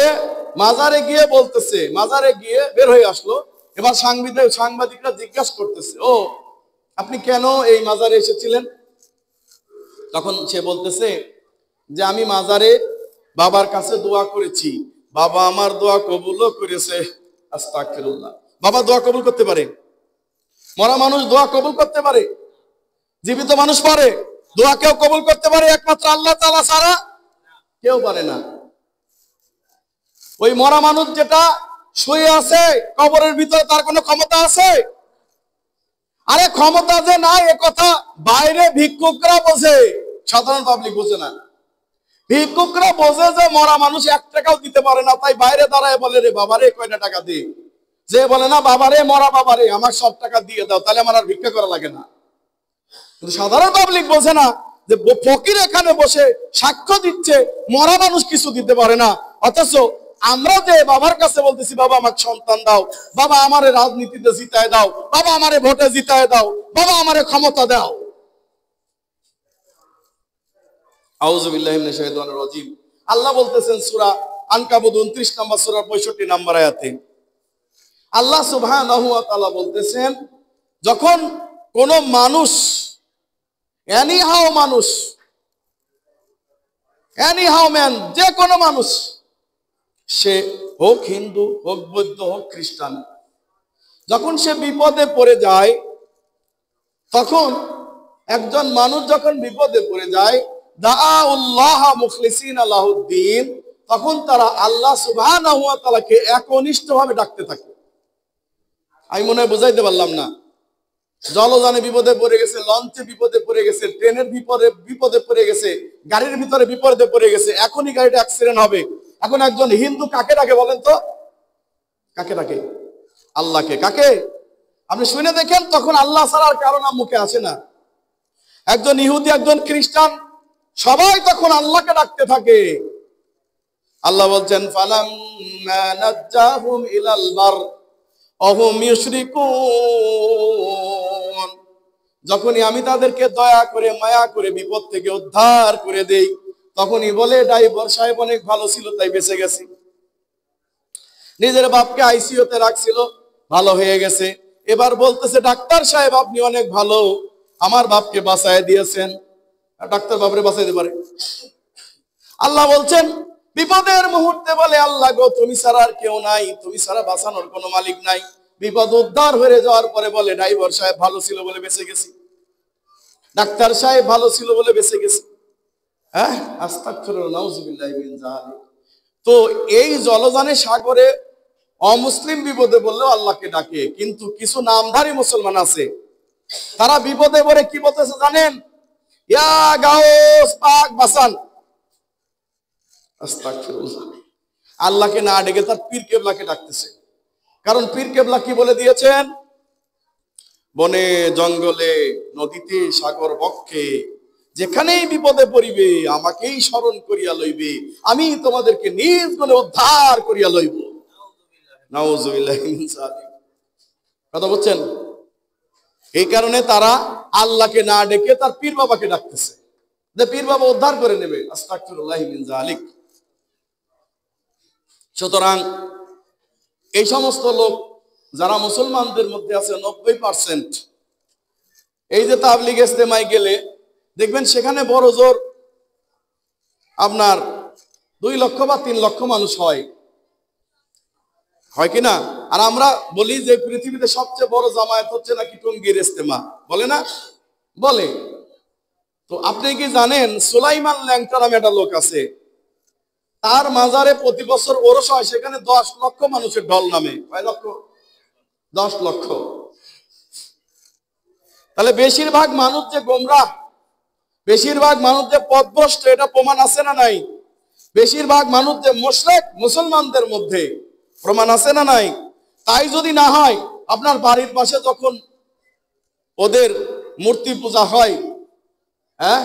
Speaker 1: মাজারে গিয়ে বলতেছে, মাজারে গিয়ে বের হয়ে আসলো, এবার সাংবাদিকরা জিজ্ঞাসা করতেছে, ও আপনি কেন এই মাজারে এসেছিলেন? তখন সে বলতেছে যে আমি মাজারে বাবার কাছে দোয়া করেছি, বাবা আমার দোয়া কবুলও করেছে। আস্তাগফিরুল্লাহ। বাবা দোয়া কবুল করতে পারে? মরা মানুষ দোয়া কবুল করতে পারে? জীবিত মানুষ পারে? দোয়া কেউ কবুল করতে পারে একমাত্র আল্লাহ তাআলা ছাড়া? কেউ পারে না। ওই মরা মানুষ যেটা শুয়ে আছে কবরের ভিতরে, তার কোনো ক্ষমতা আছে? আরে ক্ষমতা যে নাই এ কথা বাইরে ভিক্ষুকরা বোঝে, সাধারণ পাবলিক বোঝে না। ভিক্ষুকরা বোঝে যে মরা মানুষ 1 টাকাও দিতে পারে না, তাই বাইরে দাঁড়ায় বলে, রে বাবারে কয়টা টাকা দে। যে বলে না, বাবারে, মরা বাবারে আমার সব টাকা দিয়ে দাও, তাহলে আমার আর ভিক্ষা করা লাগে না। কিন্তু সাধারণ পাবলিক বোঝে না যে ফকির এখানে বসে সাক্ষ্য দিচ্ছে, মরা মানুষ কিছু দিতে পারে না। অথচ আমরা যে বাবার কাছে বলতেছি, বাবা আমাকে সন্তান দাও, বাবা আমারে রাজনীতিতে জিতায় দাও, বাবা আমারে ভোটে জিতায় দাও, বাবা আমারে ক্ষমতা দাও। আউযু বিল্লাহি মিনাশ শাইতানির রাজিম। আল্লাহ বলতেছেন সূরা আনকাবুত 29 নম্বর সূরা 65 নম্বর আয়াতে, আল্লাহ সুবহানাহু ওয়া তাআলা বলতেছেন, যখন কোন মানুষ, এনিহাও ম্যান, যে কোনো মানুষ, সে হোক হিন্দু, হোক বৌদ্ধ, হোক খ্রিস্টান, যখন সে বিপদে পড়ে যায়, তখন একজন মানুষ যখন বিপদে পড়ে যায়, দাআউল্লাহ মুখলিসিনা লাহুদ্দিন, তখন তারা আল্লাহ সুবহানাহু ওয়া তাআলাকে একনিষ্ঠভাবে ডাকতে থাকে। আমি মনে হয় বুঝাইতে পারলাম না। জলযানে বিপদে পড়ে গেছে, লঞ্চে বিপদে পড়ে গেছে, ট্রেনের বিপদে পড়ে গেছে, গাড়ির ভিতরে বিপদে পড়ে গেছে, এখনই গাড়িটা অ্যাক্সিডেন্ট হবে। এখন একজন হিন্দু কাকে ডাকে বলেন তো? কাকে ডাকে? আল্লাহকে। কাকে? আপনি শুনে দেখেন, তখন আল্লাহ ছাড়া আর কারো নাম মুখে আসে না। একজন ইহুদি, একজন খ্রিস্টান, সবাই তখন আল্লাহকে ডাকতে থাকে। আল্লাহ বলছেন, ফালাম্মা নাজ্জাহুম ইলাল বার অহুম ইউশরিকুন, যখনই আমি তাদেরকে দয়া করে, মায়া করে বিপদ থেকে উদ্ধার করে দেই, তখনই বলে ড্রাইভার সাহেব অনেক ভালো ছিল তাই বেঁচে গেছি। নিজের বাপকে আইসিইউতে রাখছিল, ভালো হয়ে গেছে। এবার বলতেছে, ডাক্তার সাহেব আপনি অনেক ভালো, আমার বাপকে বাঁচায় দিয়েছেন। ডাক্তার বাপরে বাঁচাইতে পারে? আল্লাহ বলছেন, বিপদের মুহূর্তে বলে, আল্লাহ গো তুমি ছাড়া আর কেউ নাই, তুমি ছাড়া বাঁচানোর কোনো মালিক নাই। বিপদ উদ্ধার হয়ে যাওয়ার পরে বলে, ড্রাইভার সাহেব ভালো ছিল বলে বেঁচে গেছি, ডাক্তার সাহেব ভালো ছিল বলে বেঁচে গেছি। হ্যাঁ, আস্তাগফিরুল্লাহ, নাউযুবিল্লাহি মিন যালিক। তো এই জলযানে সাগরে অমুসলিম বিপদে বললেও আল্লাহকে ডাকে, কিন্তু কিছু নামধারী মুসলমান আছে, তারা বিপদে পড়ে কি বলতেছে জানেন? ইয়া গাউস পাক বাসান। আস্তাগফিরুল্লাহ। আল্লাহকে না ডেকে তার পীর কেবলাকে ডাকতেছে। কারণ পীর কেবলা কি বলে দিয়েছেন? বনে জঙ্গলে নদীতে সাগর বক্ষে যেখানেই বিপদে পড়িবে আমাকেই স্মরণ করিয়া লইবে, আমি তোমাদেরকে নিজ গুণে উদ্ধার করিয়া লইব। নাউযুবিল্লাহি মিন যালিক। কথা বলছেন? এই কারণে তারা আল্লাহকে না ডেকে তার পীর বাবাকে ডাকতেছে, যে পীর বাবা উদ্ধার করে নেবে। আস্তাগফিরুল্লাহি মিন যালিক। সুতরাং এই সমস্ত লোক যারা মুসলমানদের মধ্যে আছে 90%, এই যে তাবলীগ ইজতেমায় গেলে দেখবেন সেখানে বড় জোর আপনার 2 লক্ষ বা 3 লক্ষ মানুষ হয় কিনা? আর আমরা বলি যে পৃথিবীতে সবচেয়ে বড় জামায়াত হচ্ছে নাকি টঙ্গীর ইজতেমা, বলে না? বলে। তো আপনি কি জানেন সুলাইমান ল্যাংটা নামে একটা লোক আছে, তার মাজারে প্রতি বছর ওরস হয়, সেখানে 10 লক্ষ মানুষের ঢল নামে। কয় লক্ষ? 10 লক্ষ। তাহলে বেশিরভাগ মানুষ যে গোমরাহ, বেশিরভাগ মানুষ যে পথভ্রষ্ট, এটা প্রমাণ আছে না নাই? বেশিরভাগ মানুষ যে মুশরিক মুসলমানদের মধ্যে, প্রমাণ আছে না নাই? তাই যদি না হয়, আপনার বাড়ির পাশে যখন ওদের মূর্তি পূজা হয়, হ্যাঁ,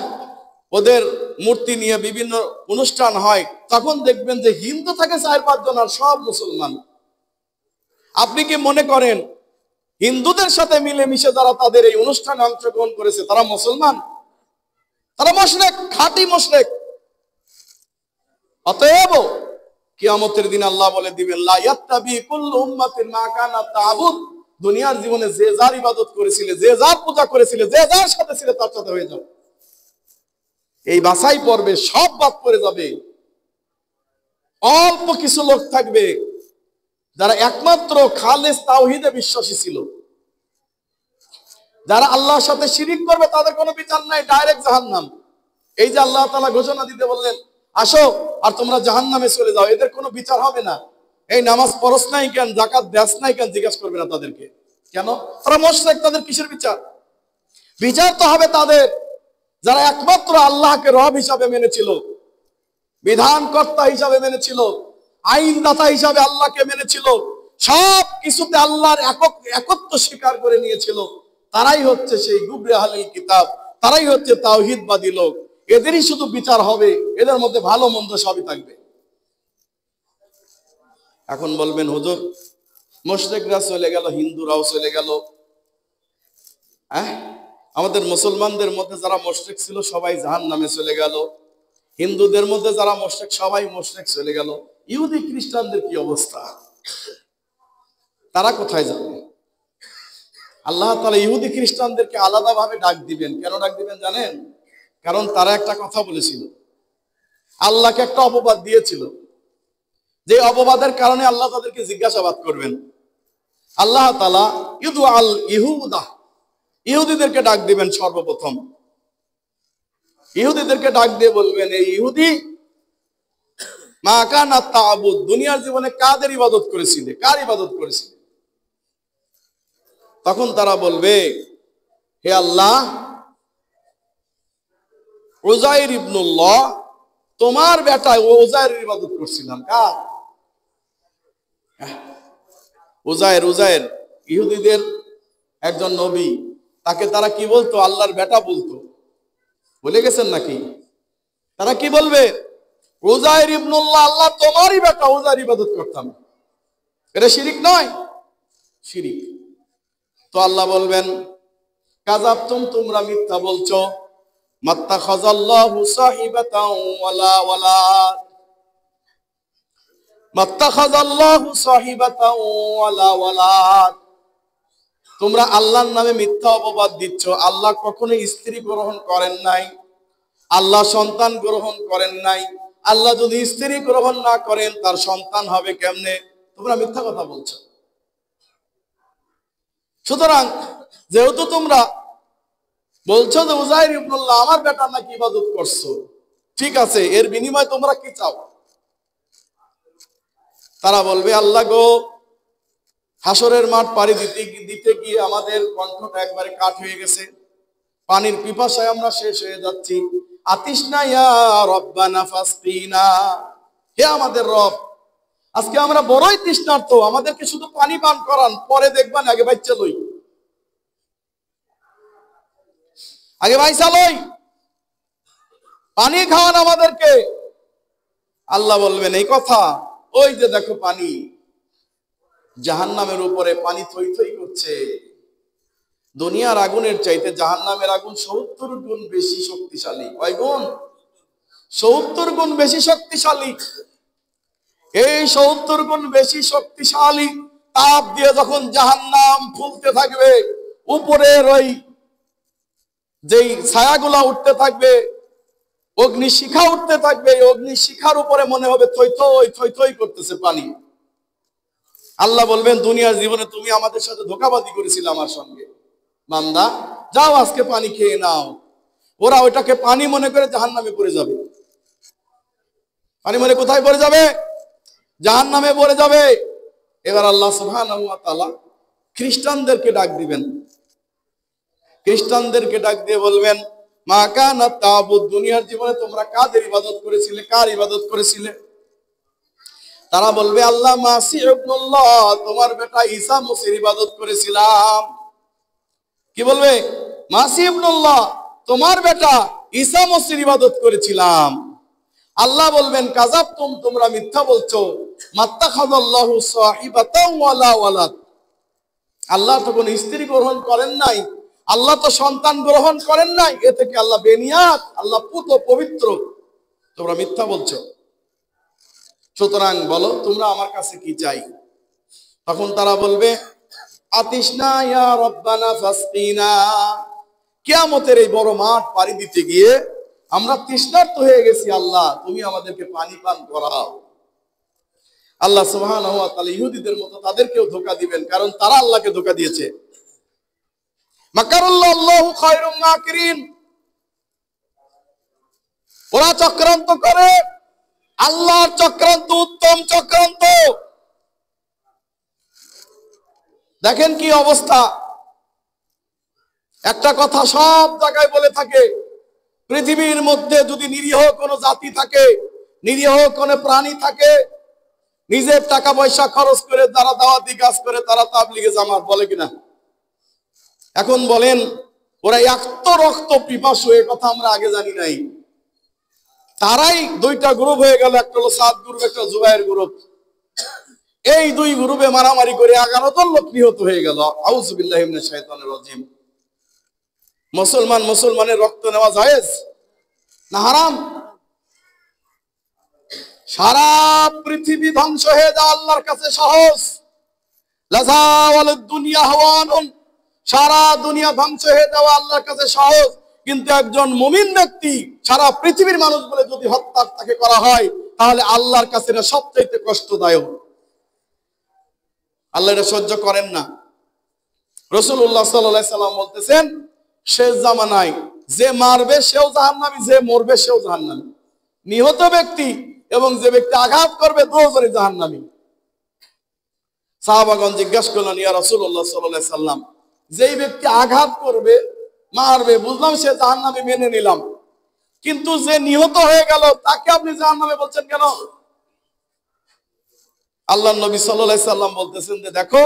Speaker 1: ওদের মূর্তি নিয়ে বিভিন্ন অনুষ্ঠান হয়, তখন দেখবেন যে হিন্দু থাকে 4-5 জন আর সব মুসলমান। আপনি কি মনে করেন হিন্দুদের সাথে মিলেমিশে যারা তাদের এই অনুষ্ঠানে অংশগ্রহণ করেছে তারা মুসলমান? তারা মুশরিক, খাঁটি মুশরিক। অতএব কিয়ামতের দিন আল্লাহ বলে দিবেন, লা ইয়াত্তাবি কুল্লু উম্মাতিন মা কানাত তা'বুদ। দুনিয়ার জীবনে যে যার ইবাদত করেছিল, যে যার পূজা করেছিল, যে যার সাথে ছিল তার সাথে হয়ে যাও। এই বাছাই পর্বে সব বাদ পড়ে যাবে। অল্প কিছু লোক থাকবে যারা একমাত্র খালেস তাওহীদে বিশ্বাসী ছিল। যারা আল্লাহর সাথে শিরিক করবে তাদের কোনো বিচার নাই, ডাইরেক্ট জাহান্নাম। এই যে আল্লাহ তাআলা ঘোষণা দিতে বললেন, আসো আর তোমরা জাহান্নামে চলে যাও, এদের কোনো বিচার হবে না। এই নামাজ পড়স নাই কেন, যাকাত দেস নাই কেন জিজ্ঞাসা করবে না তাদেরকে। কেন? তারা মুশরিক, তাদের কিসের বিচার? বিচার তো হবে তাদের যারা একমাত্র আল্লাহকে রব হিসাবে মেনেছিল, বিধানকর্তা হিসাবে মেনেছিল, আইনদাতা হিসাবে আল্লাহকে মেনেছিল, সব কিছুতে আল্লাহর একত্ব স্বীকার করে নিয়েছিল। তারাই হচ্ছে সেই গুবরে আহলে কিতাব, তারাই হচ্ছে তাওহীদবাদী লোক। এদেরই শুধু বিচার হবে, এদের মধ্যে ভালো মন্দ সবই থাকবে। এখন বলবেন হুজুর মুশরিকরা চলে গেল, হিন্দুরাও চলে গেল, হ্যাঁ, আমাদের মুসলমানদের মধ্যে যারা মুশরিক ছিল সবাই জাহান্নামে চলে গেল, হিন্দুদের মধ্যে যারা মুশরিক সবাই মুশরিক চলে গেল, ইহুদি খ্রিস্টানদের কি অবস্থা? তারা কোথায় যাবে? আল্লাহ তাআলা ইহুদি খ্রিস্টানদেরকে আলাদাভাবে ডাক দিবেন। কেন ডাক দিবেন জানেন? কারণ তারা একটা কথা বলেছিল, আল্লাহকে একটা অপবাদ দিয়েছিল, যে অপবাদের কারণে আল্লাহ তাদেরকে জিজ্ঞাসাবাদ করবেন। আল্লাহ তাআলা ইউদুআল ইহুদা, ইহুদিদেরকে ডাক দিবেন। সর্বপ্রথম ইহুদিদেরকে ডাক দিয়ে বলবেন, এই ইহুদি মা কানাত তা'বুদ, দুনিয়ার জীবনে কাদের ইবাদত করেছিলে, কার ইবাদত করেছিলে? তখন তারা বলবে, হে আল্লাহ, উযাইর ইবনুল্লাহ, তোমার বেটা উযাইরের ইবাদত করছিলাম। কার? উযাইর। উযাইর ইহুদিদের একজন নবী, তাকে তারা কি বলতো? আল্লাহর বেটা বলতো। ভুলে গেছেন নাকি? তারা কি বলবে? উযাইর ইবনুল্লাহ, আল্লাহ তোমারই বেটা, উযাইর ইবাদত করতাম। এটা শিরিক নয়? শিরিক। তো আল্লাহ বলবেন, কাযাবতুম, তোমরা মিথ্যা বলছো। মাত্তাখাযাল্লাহু সাহিবাতাও ওয়ালা ওয়ালাদ, মাত্তাখাযাল্লাহু সাহিবাতাও ওয়ালা ওয়ালাদ। তোমরা আল্লাহর নামে মিথ্যা অপবাদ দিচ্ছ। আল্লাহ কখনো স্ত্রী গ্রহণ করেন নাই, আল্লাহ সন্তান গ্রহণ করেন নাই। আল্লাহ যদি স্ত্রী গ্রহণ না করেন তার সন্তান হবে কেমনে? তোমরা মিথ্যা কথা বলছো। সুতরাং যেহেতু তোমরা বলছো যে উযাইর ইবনুল্লাহ আমার বেটার নাকি ইবাদত করছো, ঠিক আছে, এর বিনিময়ে তোমরা কি চাও? তারা বলবে, আল্লাহ গো, হাসরের মাঠ পাড়ি দিতে গিয়ে আমাদের কণ্ঠটা একবারে কাঠ হয়ে গেছে, পানির পিপাসায় আমরা শেষ হয়ে যাচ্ছি। আতিশনা ইয়া রব্বানা ফাসকিনা, হে আমাদের রব, আজকে আমরা বড়ই তৃষ্ণার্ত, আমাদেরকে শুধু পানি পান করান, পরে দেখবেন, আগে বাচ্চা লই, আগে ভাইসা লই, পানি খাওয়ান আমাদেরকে। আল্লাহ বলবেন, এই কথা? ওই যে দেখো পানি, জাহান্নামের উপরে পানি থই থই করছে। দুনিয়ার আগুনের চাইতে জাহান্নামের আগুন 70 গুণ বেশি শক্তিশালী। কয় গুণ? 70 গুণ বেশি শক্তিশালী। এই 70 গুণ বেশি শক্তিশালী তাপ দিয়ে যখন জাহান্নাম ফুলতে থাকবে, উপরের ওই যেই ছায়াগুলা উঠতে থাকবে, অগ্নিশিখা উঠতে থাকবে, অগ্নিশিখার উপরে মনে হবে থই থই থই থই করতেছে পানি। আল্লাহ বলবেন, দুনিয়ার জীবনে তুমি আমাদের সাথে ধোঁকাবাজি করেছিলে আমার সঙ্গে, বান্দা যাও আজকে পানি খেয়ে নাও। ওরা ওইটাকে পানি মনে করে জাহান্নামে পড়ে যাবে। পানি মনে কোথায় পড়ে যাবে? জাহান্নামে পড়ে যাবে। এবার আল্লাহ সুবহানাহু ওয়া তাআলা খ্রিস্টানদেরকে ডাক দিবেন। খ্রিস্টানদেরকে ডাক দিয়ে বলবেন, মা কানা তাবুদ, দুনিয়ার জীবনে তোমরা কাদের ইবাদত করেছিলে, কার ইবাদত করেছিলে? তারা বলবে, আল্লাহ মাসিহ ইবনুল্লাহ, তোমার বেটা ঈসা মসির ইবাদত করেছিলাম। কি বলবে? মাসিহ ইবনুল্লাহ, তোমার বেটা ঈসা মসির ইবাদত করেছিলাম। আল্লাহ বলবেন, কাযাবতুম, তোমরা মিথ্যা বলছো। মাত্তাখাযাল্লাহু সাহিবাতাও ওয়ালা ওয়ালাদ, আল্লাহ তো কোনো স্ত্রী গ্রহণ করেন নাই, আল্লাহ তো সন্তান গ্রহণ করেন নাই, এ থেকে আল্লাহ বেনিয়াত, আল্লাহ পুত পবিত্র, তোমরা মিথ্যা বলছো। সুতরাং বলো তোমরা আমার কাছে কি চাই? তখন তারা বলবে, আতিশনা ইয়া রব্বানা ফাসকিনা, কিয়ামতের এই বড় মাঠ পাড়ি দিতে গিয়ে আমরা তৃষ্ণার্ত হয়ে গেছি, আল্লাহ তুমি আমাদেরকে পানি পান করাও। আল্লাহ সুবহানাহু ওয়া তাআলা ইহুদিদের মতো তাদেরকেও ধোঁকা দিবেন, কারণ তারা আল্লাহকে ধোঁকা দিয়েছে। মাকারুল্লাহু খায়রুম মাকিরিন, ওরা চক্রান্ত করে, আল্লাহর চক্রান্ত উত্তম চক্রান্ত। দেখেন কি অবস্থা। একটা কথা সব জায়গায় বলে থাকে, পৃথিবীর মধ্যে যদি নিরীহ কোনো জাতি থাকে, নিরীহ কোনো প্রাণী থাকে, নিজের টাকা পয়সা খরচ করে যারা দাওয়াতি কাজ করে, তারা তাবলীগে জামাত, বলে কিনা? এখন বলেন, ওরা এত রক্ত পিপাসু, এ কথা আমরা আগে জানি নাই। তারাই দুইটা গ্রুপ হয়ে গেল, একটা হলো সাদ গ্রুপ, একটা জুবায়ের গ্রুপ। এই দুই গ্রুপে মারামারি করে 11 জন লোক নিহত হয়ে গেল। আউযু বিল্লাহি মিনাশ শাইতানির রাজিম। মুসলমানের রক্ত নেওয়া জায়েজ না হারাম? সারা পৃথিবী ধ্বংস হয়ে যাওয়া আল্লাহর কাছে সহজ। লাযাওয়ালুদ দুনিয়া হাওয়ানুন, সারা দুনিয়া ধ্বংস হয়ে যাওয়া আল্লাহর কাছে সহজ। কিন্তু একজন মুমিন ব্যক্তি সারা পৃথিবীর মানুষ বলে যদি হত্যা তাকে করা হয়, তাহলে আল্লাহর কাছে এটা সবচেয়ে কষ্টদায়ক। আল্লাহ এটা সহ্য করেন না। রাসূলুল্লাহ সাল্লাল্লাহু আলাইহি সাল্লাম বলতেছেন, শেষ জামানায় যে মারবে সেও জাহান্নামী, যে মরবে সেও জাহান্নামী। নিহত ব্যক্তি এবং যে ব্যক্তি আঘাত করবে দুজনই জাহান্নামী। সাহাবাগণ জিজ্ঞাসা করলেন, ইয়া রাসূলুল্লাহ সাল্লাল্লাহু আলাইহি সাল্লাম, যেই ব্যক্তি আঘাত করবে, মারবে, বুঝলাম সে জাহান্নামী, মেনে নিলাম, কিন্তু যে নিহত হয়ে গেল তাকে আপনি জাহান্নামে বলছেন কেন? আল্লাহর নবী সাল্লাল্লাহু আলাইহি সাল্লাম বলতেছেন যে, দেখো,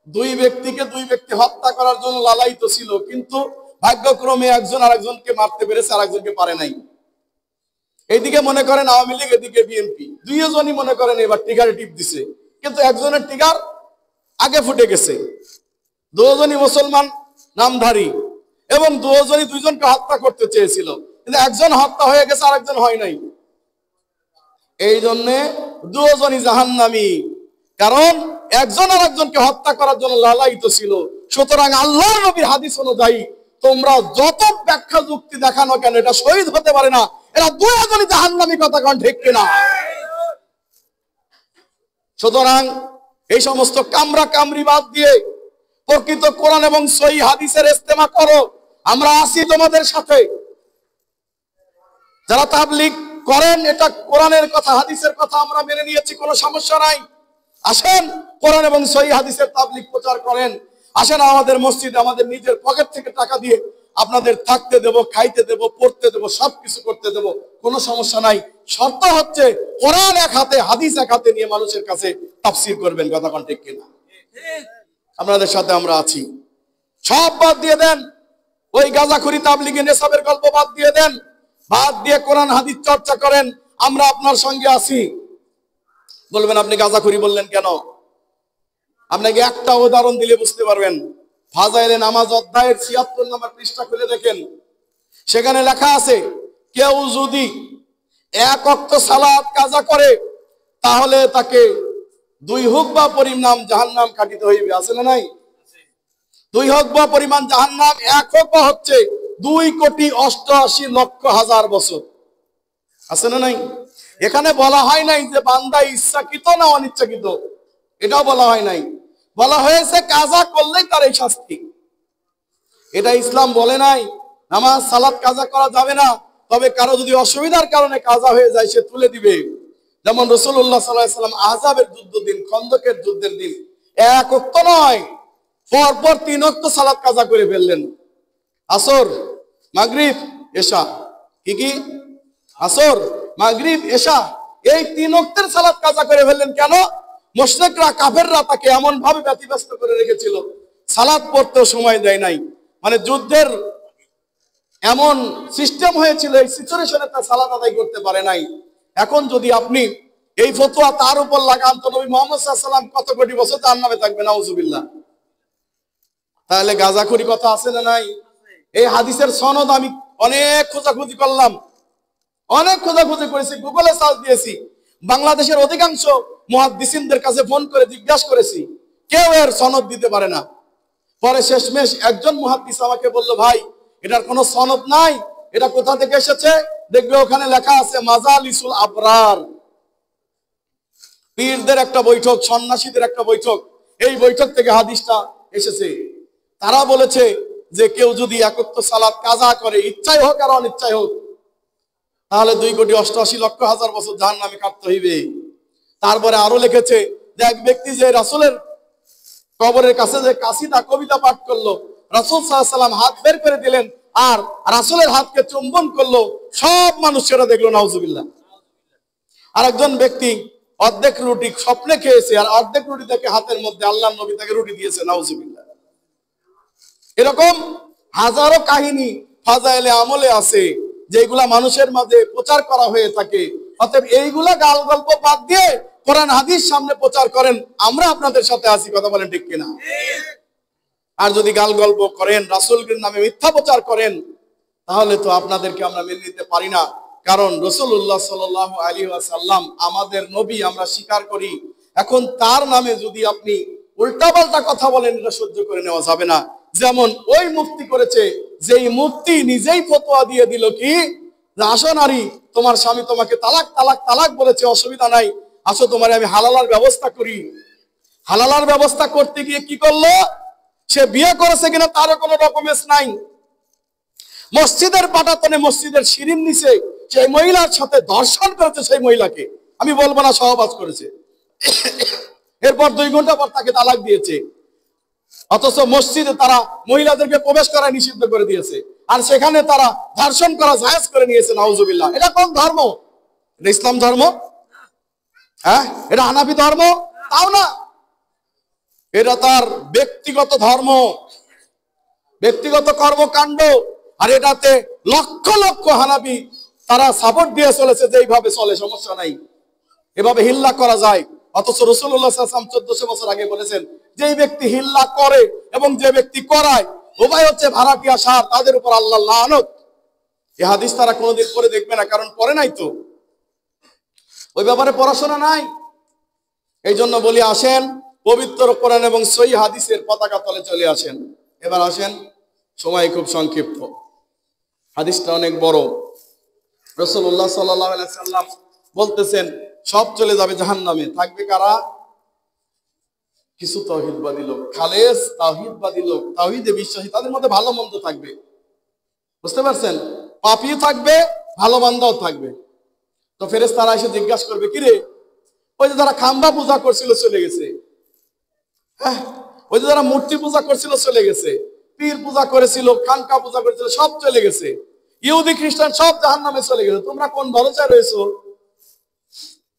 Speaker 1: দুই ব্যক্তি হত্যা করার জন্য লালায়িত ছিল, কিন্তু ভাগ্যক্রমে একজন আরেকজনকে মারতে পেরেছে, আরেকজনকে পারে নাই। এইদিকে মনে করেন আওয়ামী লীগ, এদিকে বিএনপি, দুইজনই মনে করেন এবার টিগারে টিপ দিছে, কিন্তু একজনের টিগার আগে ফুটে গেছে। দুজনই মুসলমান নামধারী এবং দুজনই দুইজনকে হত্যা করতে চেয়েছিল, কিন্তু একজন হত্যা হয়ে গেছে, আরেকজন হয় নাই। এই জন্যে দুজনই জাহান্নামী, কারণ একজন আরেকজনকে হত্যা করার জন্য লালায়িত ছিল। সুতরাং আল্লাহর নবীর হাদিস অনুযায়ী তোমরা যত ব্যাখ্যা যুক্তি দেখানো কেন, এটা শহীদ হতে পারে না। এরা দুজনই জাহান্নামী, কথা কোন ঠিক কিনা? সুতরাং এই সমস্ত কামরা কামরি বাদ দিয়ে প্রকৃত কোরআন এবং সহিহ হাদিসের ইস্তেমা করো। আমরা আছি তোমাদের সাথে। যারা তাবলীগ করেন, এটা কোরআনের কথা হাদিসের কথা আমরা মেনে নিয়েছি, কোনো সমস্যা নাই। আসেন কোরআন এবং সহিহ হাদিসের তাবলীগ প্রচার করেন। আসেন আমাদের মসজিদে আমাদের নিজের পকেট থেকে টাকা দিয়ে আপনাদের থাকতে দেব, খাইতে দেব, পড়তে দেব, সবকিছু করতে দেব, কোনো সমস্যা নাই। শর্ত হচ্ছে কোরআন এক হাতে হাদিস এক হাতে নিয়ে মানুষের কাছে তাফসীর করবেন। কথা কোন ঠিক কিনা? আপনাদের সাথে আমরা আছি। সব বাদ দিয়ে দেন, ওই গাঁজাখুরি তাবলীগের নেশাবের গল্প বাদ দিয়ে দেন, বাদ দিয়ে কোরআন হাদিস চর্চা করেন। আমরা আপনার সঙ্গে আছি। বলবেন আপনি গাঁজাখুরি বললেন কেন? আপনাকে একটা উদাহরণ দিলে বুঝতে পারবেন। ফাজাইলে নামাজ অধ্যায়ের ৭৬ নম্বর পৃষ্ঠা খুলে দেখেন, সেখানে লেখা আছে কেউ যদি এক ওয়াক্ত সালাত কাজা করে তাহলে তাকে 2 হুকবা পরিমাণ জাহান্নাম কাটিতে হইবে। আছে না নাই? 2 হুকবা পরিমাণ জাহান্নাম, 1 হুকবা হচ্ছে 2,88,00,000 বছর। আছে না নাই? এখানে বলা হয় নাই যে বান্দা ইচ্ছাকৃত না অনিচ্ছাকৃত, এটাও বলা হয় নাই। বলা হয়েছে কাজা করলেই তার এই শাস্তি। এটা ইসলাম বলে নাই নামাজ সালাত কাজা করা যাবে না, তবে কারো যদি অসুবিধার কারণে কাজা হয়ে যায় সে তুলে দিবে। যেমন রাসূলুল্লাহ সাল্লাল্লাহু আলাইহি ওয়াসাল্লাম আহজাবের যুদ্ধের দিন, খন্দকের যুদ্ধের দিন 1 ওয়াক্ত নয়, পরপর 3 ওয়াক্ত সালাত কাজা করে ফেললেন। আসর, মাগরিব, এশা। কি আসর, মাগরিব, এশা, এই 3 ওয়াক্তের সালাত কাজা করে ফেললেন। কেন? মুশরিকরা কাফেররা তাকে এমন ভাবে ব্যতিব্যস্ত করে রেখেছিল, সালাত পড়তেও সময় দেয় নাই। মানে যুদ্ধের এমন সিস্টেম হয়েছিল, এই সিচুয়েশনে তার সালাত আদায় করতে পারে নাই। এখন যদি আপনি এই ফতোয়া তার উপর লাগান তো নবী মুহাম্মদ সাল্লাল্লাহু আলাইহি ওয়াসাল্লাম কত কোটি বছর জাহান্নামে থাকবে, নাউজুবিল্লাহ। তাহলে গাঁজাখুরি কথা আছে না নাই? এই হাদিসের সনদ আমি অনেক খোঁজাখুঁজি করলাম, অনেক খোঁজাখুঁজি করেছি, গুগলে সার্চ দিয়েছি, বাংলাদেশের অধিকাংশ মুহাদ্দিসিনদের কাছে ফোন করে জিজ্ঞাসা করেছি, কেউ এর সনদ দিতে পারে না। পরে শেষমেশ একজন মুহাদ্দিস আমাকে বলল, ভাই এটার কোনো সনদ নাই, এটা কোথা থেকে এসেছে দেখবে, ওখানে লেখা আছে মাজালিসুল আবরার, পীরদের একটা বৈঠক, সন্ন্যাসীদের একটা বৈঠক, এই বৈঠক থেকে হাদিসটা এসেছে। তারা বলেছে যে কেউ যদি 1 ওয়াক্ত সালাত কাজা করে, ইচ্ছাই হোক আর অনিচ্ছাই হোক, তাহলে 2,88,00,000 বছর জাহান্নামে কাটতে হইবে। তারপরে আরো লিখেছে যে এক ব্যক্তি যে রাসূলের কবরের কাছে যে কাসিদা কবিতা পাঠ করলো, রাসূল সাল্লাল্লাহু আলাইহি ওয়াসাল্লাম হাত বের করে দিলেন আর রাসূলের হাতকে চুম্বন করলো, সব মানুষ সেটা দেখলো, নাউজুবিল্লাহ। আর একজন ব্যক্তি অর্ধেক রুটি স্বপ্নে খেয়েছে আর অর্ধেক রুটি থেকে হাতের মধ্যে আল্লাহর নবী তাকে রুটি দিয়েছে, নাউজুবিল্লাহ। এরকম হাজারো কাহিনী ফাজাইলে আমলে আছে যেগুলা মানুষের মাঝে প্রচার করা হয়ে থাকে। অতএব এইগুলা গাল গল্প বাদ দিয়ে কোরআন হাদিস সামনে প্রচার করেন, আমরা আপনাদের সাথে আছি। কথা বলেন ঠিক কিনা? আর যদি গাল গল্প করেন, রাসূলের নামে মিথ্যা প্রচার করেন, তাহলে তো আপনাদেরকে আমরা মেনে নিতে পারি না। কারণ রাসূলুল্লাহ সাল্লাল্লাহু আলাইহি ওয়াসাল্লাম আমাদের নবী, আমরা স্বীকার করি। এখন তার নামে যদি আপনি উল্টাপাল্টা কথা বলেন, এটা সহ্য করে নেওয়া যাবে না। যেমন ওই মুফতি করেছে, যেই মুফতি নিজেই ফতোয়া দিয়ে দিল কি, আসো নারী, তোমার স্বামী তোমাকে তালাক তালাক তালাক বলেছে, অসুবিধা নাই, আসো তোমার আমি হালালার ব্যবস্থা করি। হালালার ব্যবস্থা করতে গিয়ে কি করলো, সে বিয়ে করেছে কিনা তারও কোনো ডকুমেন্টস নাই। মসজিদের পাটাতনে, মসজিদের সিঁড়ির নিচে সেই মহিলার সাথে ধর্ষণ করেছে, সেই মহিলাকে আমি বলবো না, সহবাস করেছে। এরপর 2 ঘন্টা পর তাকে তালাক দিয়েছে। অথচ মসজিদে তারা মহিলাদেরকে প্রবেশ করা নিষিদ্ধ করে দিয়েছে, আর সেখানে তারা ধর্ষণ করা জায়েজ করে নিয়েছে, নাউজুবিল্লাহ। এটা কোন ধর্ম? এটা ইসলাম ধর্ম? হ্যাঁ, এটা হানাফি ধর্ম? তাও না, এটা তার ব্যক্তিগত ধর্ম, ব্যক্তিগত কর্মকাণ্ড। আর এটাতে লক্ষ লক্ষ হানাফি তারা সাপোর্ট দিয়ে চলেছে যে এইভাবে চলে, সমস্যা নাই, এভাবে হিল্লা করা যায়। অথচ রাসূলুল্লাহ সাল্লাল্লাহু আলাইহি ওয়াসাল্লাম 1400 বছর আগে বলেছেন, যে ব্যক্তি হিল্লা করে এবং যে ব্যক্তি করায় উভয় হচ্ছে ভাড়াটিয়া সার, তাদের উপর আল্লাহর লানত। এই হাদিস তারা কোনোদিন পড়ে দেখবে না, কারণ পড়ে নাই তো, ওই ব্যাপারে পড়াশোনা নাই। এই জন্য বলি, আসেন পবিত্র কোরআন এবং সহিহ হাদিসের পতাকা তলে চলে আসেন। এবার আসেন, সময় খুব সংক্ষিপ্ত, হাদিসটা অনেক বড়। রাসূলুল্লাহ সাল্লাল্লাহু আলাইহি ওয়াসাল্লাম বলতেছেন, সব চলে যাবে জাহান্নামে, থাকবে কারা? কিছু তাওহীদবাদী লোক, খালেস তাওহীদবাদী লোক, তাওহীদে বিশ্বাসী, তাদের মধ্যে ভালো মন্দ থাকবে, বুঝতে পারছেন? পাপী থাকবে, ভালো বান্দাও থাকবে। তো ফেরেশতারা এসে জিজ্ঞাসা করবে, কি রে, ওই যে যারা খাম্বা পূজা করছিল চলে গেছে, হ্যাঁ, ওই যে যারা মূর্তি পূজা করছিল চলে গেছে, পীর পূজা করেছিল, খানকা পূজা করেছিল, সব চলে গেছে, ইহুদি খ্রিস্টান সব জাহান্নামে চলে গেছে, তোমরা কোন ভরসায় রয়েছো?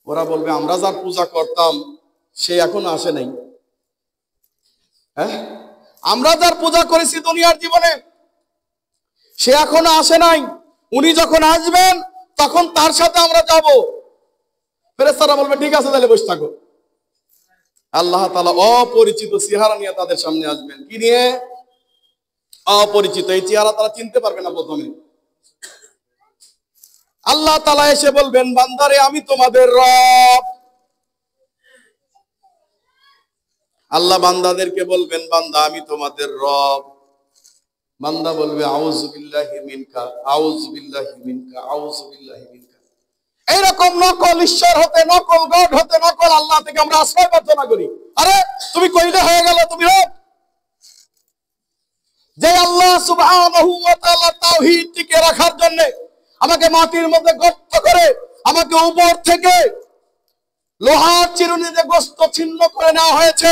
Speaker 1: ওরা বলবে, আমরা যার পূজা করতাম সে এখনো আসে নাই। হ্যাঁ, আমরা যার পূজা করেছি দুনিয়ার জীবনে সে এখনো আসে নাই, উনি যখন আসবেন তখন তার সাথে আমরা যাব। ফেরেশতারা বলবে, ঠিক আছে তাহলে বসে থাকো। আল্লাহ তাআলা অপরিচিত চেহারা নিয়ে তাদের সামনে আসবেন। কি নিয়ে? অপরিচিত। এই চেহারা তারা চিনতে পারবে না প্রথমে। আল্লাহ তাআলা এসে বলবেন, বান্দারে আমি তোমাদের রব। আল্লাহ বান্দাদেরকে বলবেন, বান্দা আমি তোমাদের রব। বান্দা বলবে, আউযু বিল্লাহি মিনকা, আউযু বিল্লাহি মিনকা, আউযু বিল্লাহি মিনকা। এইরকম নকল ঈশ্বর হতে, নকল গড হতে, নকল আল্লাহ থেকে আমরা আশ্রয় প্রার্থনা করি। আরে তুমি কইলে হয়ে গেল তুমি রব। যে আল্লাহ সুবহানাহু ওয়া তাআলা তাওহীদ টিকে রাখার জন্য আমাকে মাটির মধ্যে গর্ত করে আমাকে উপর থেকে লোহার চিরুনি দিয়ে গোশত ছিন্ন করে নেওয়া হয়েছে,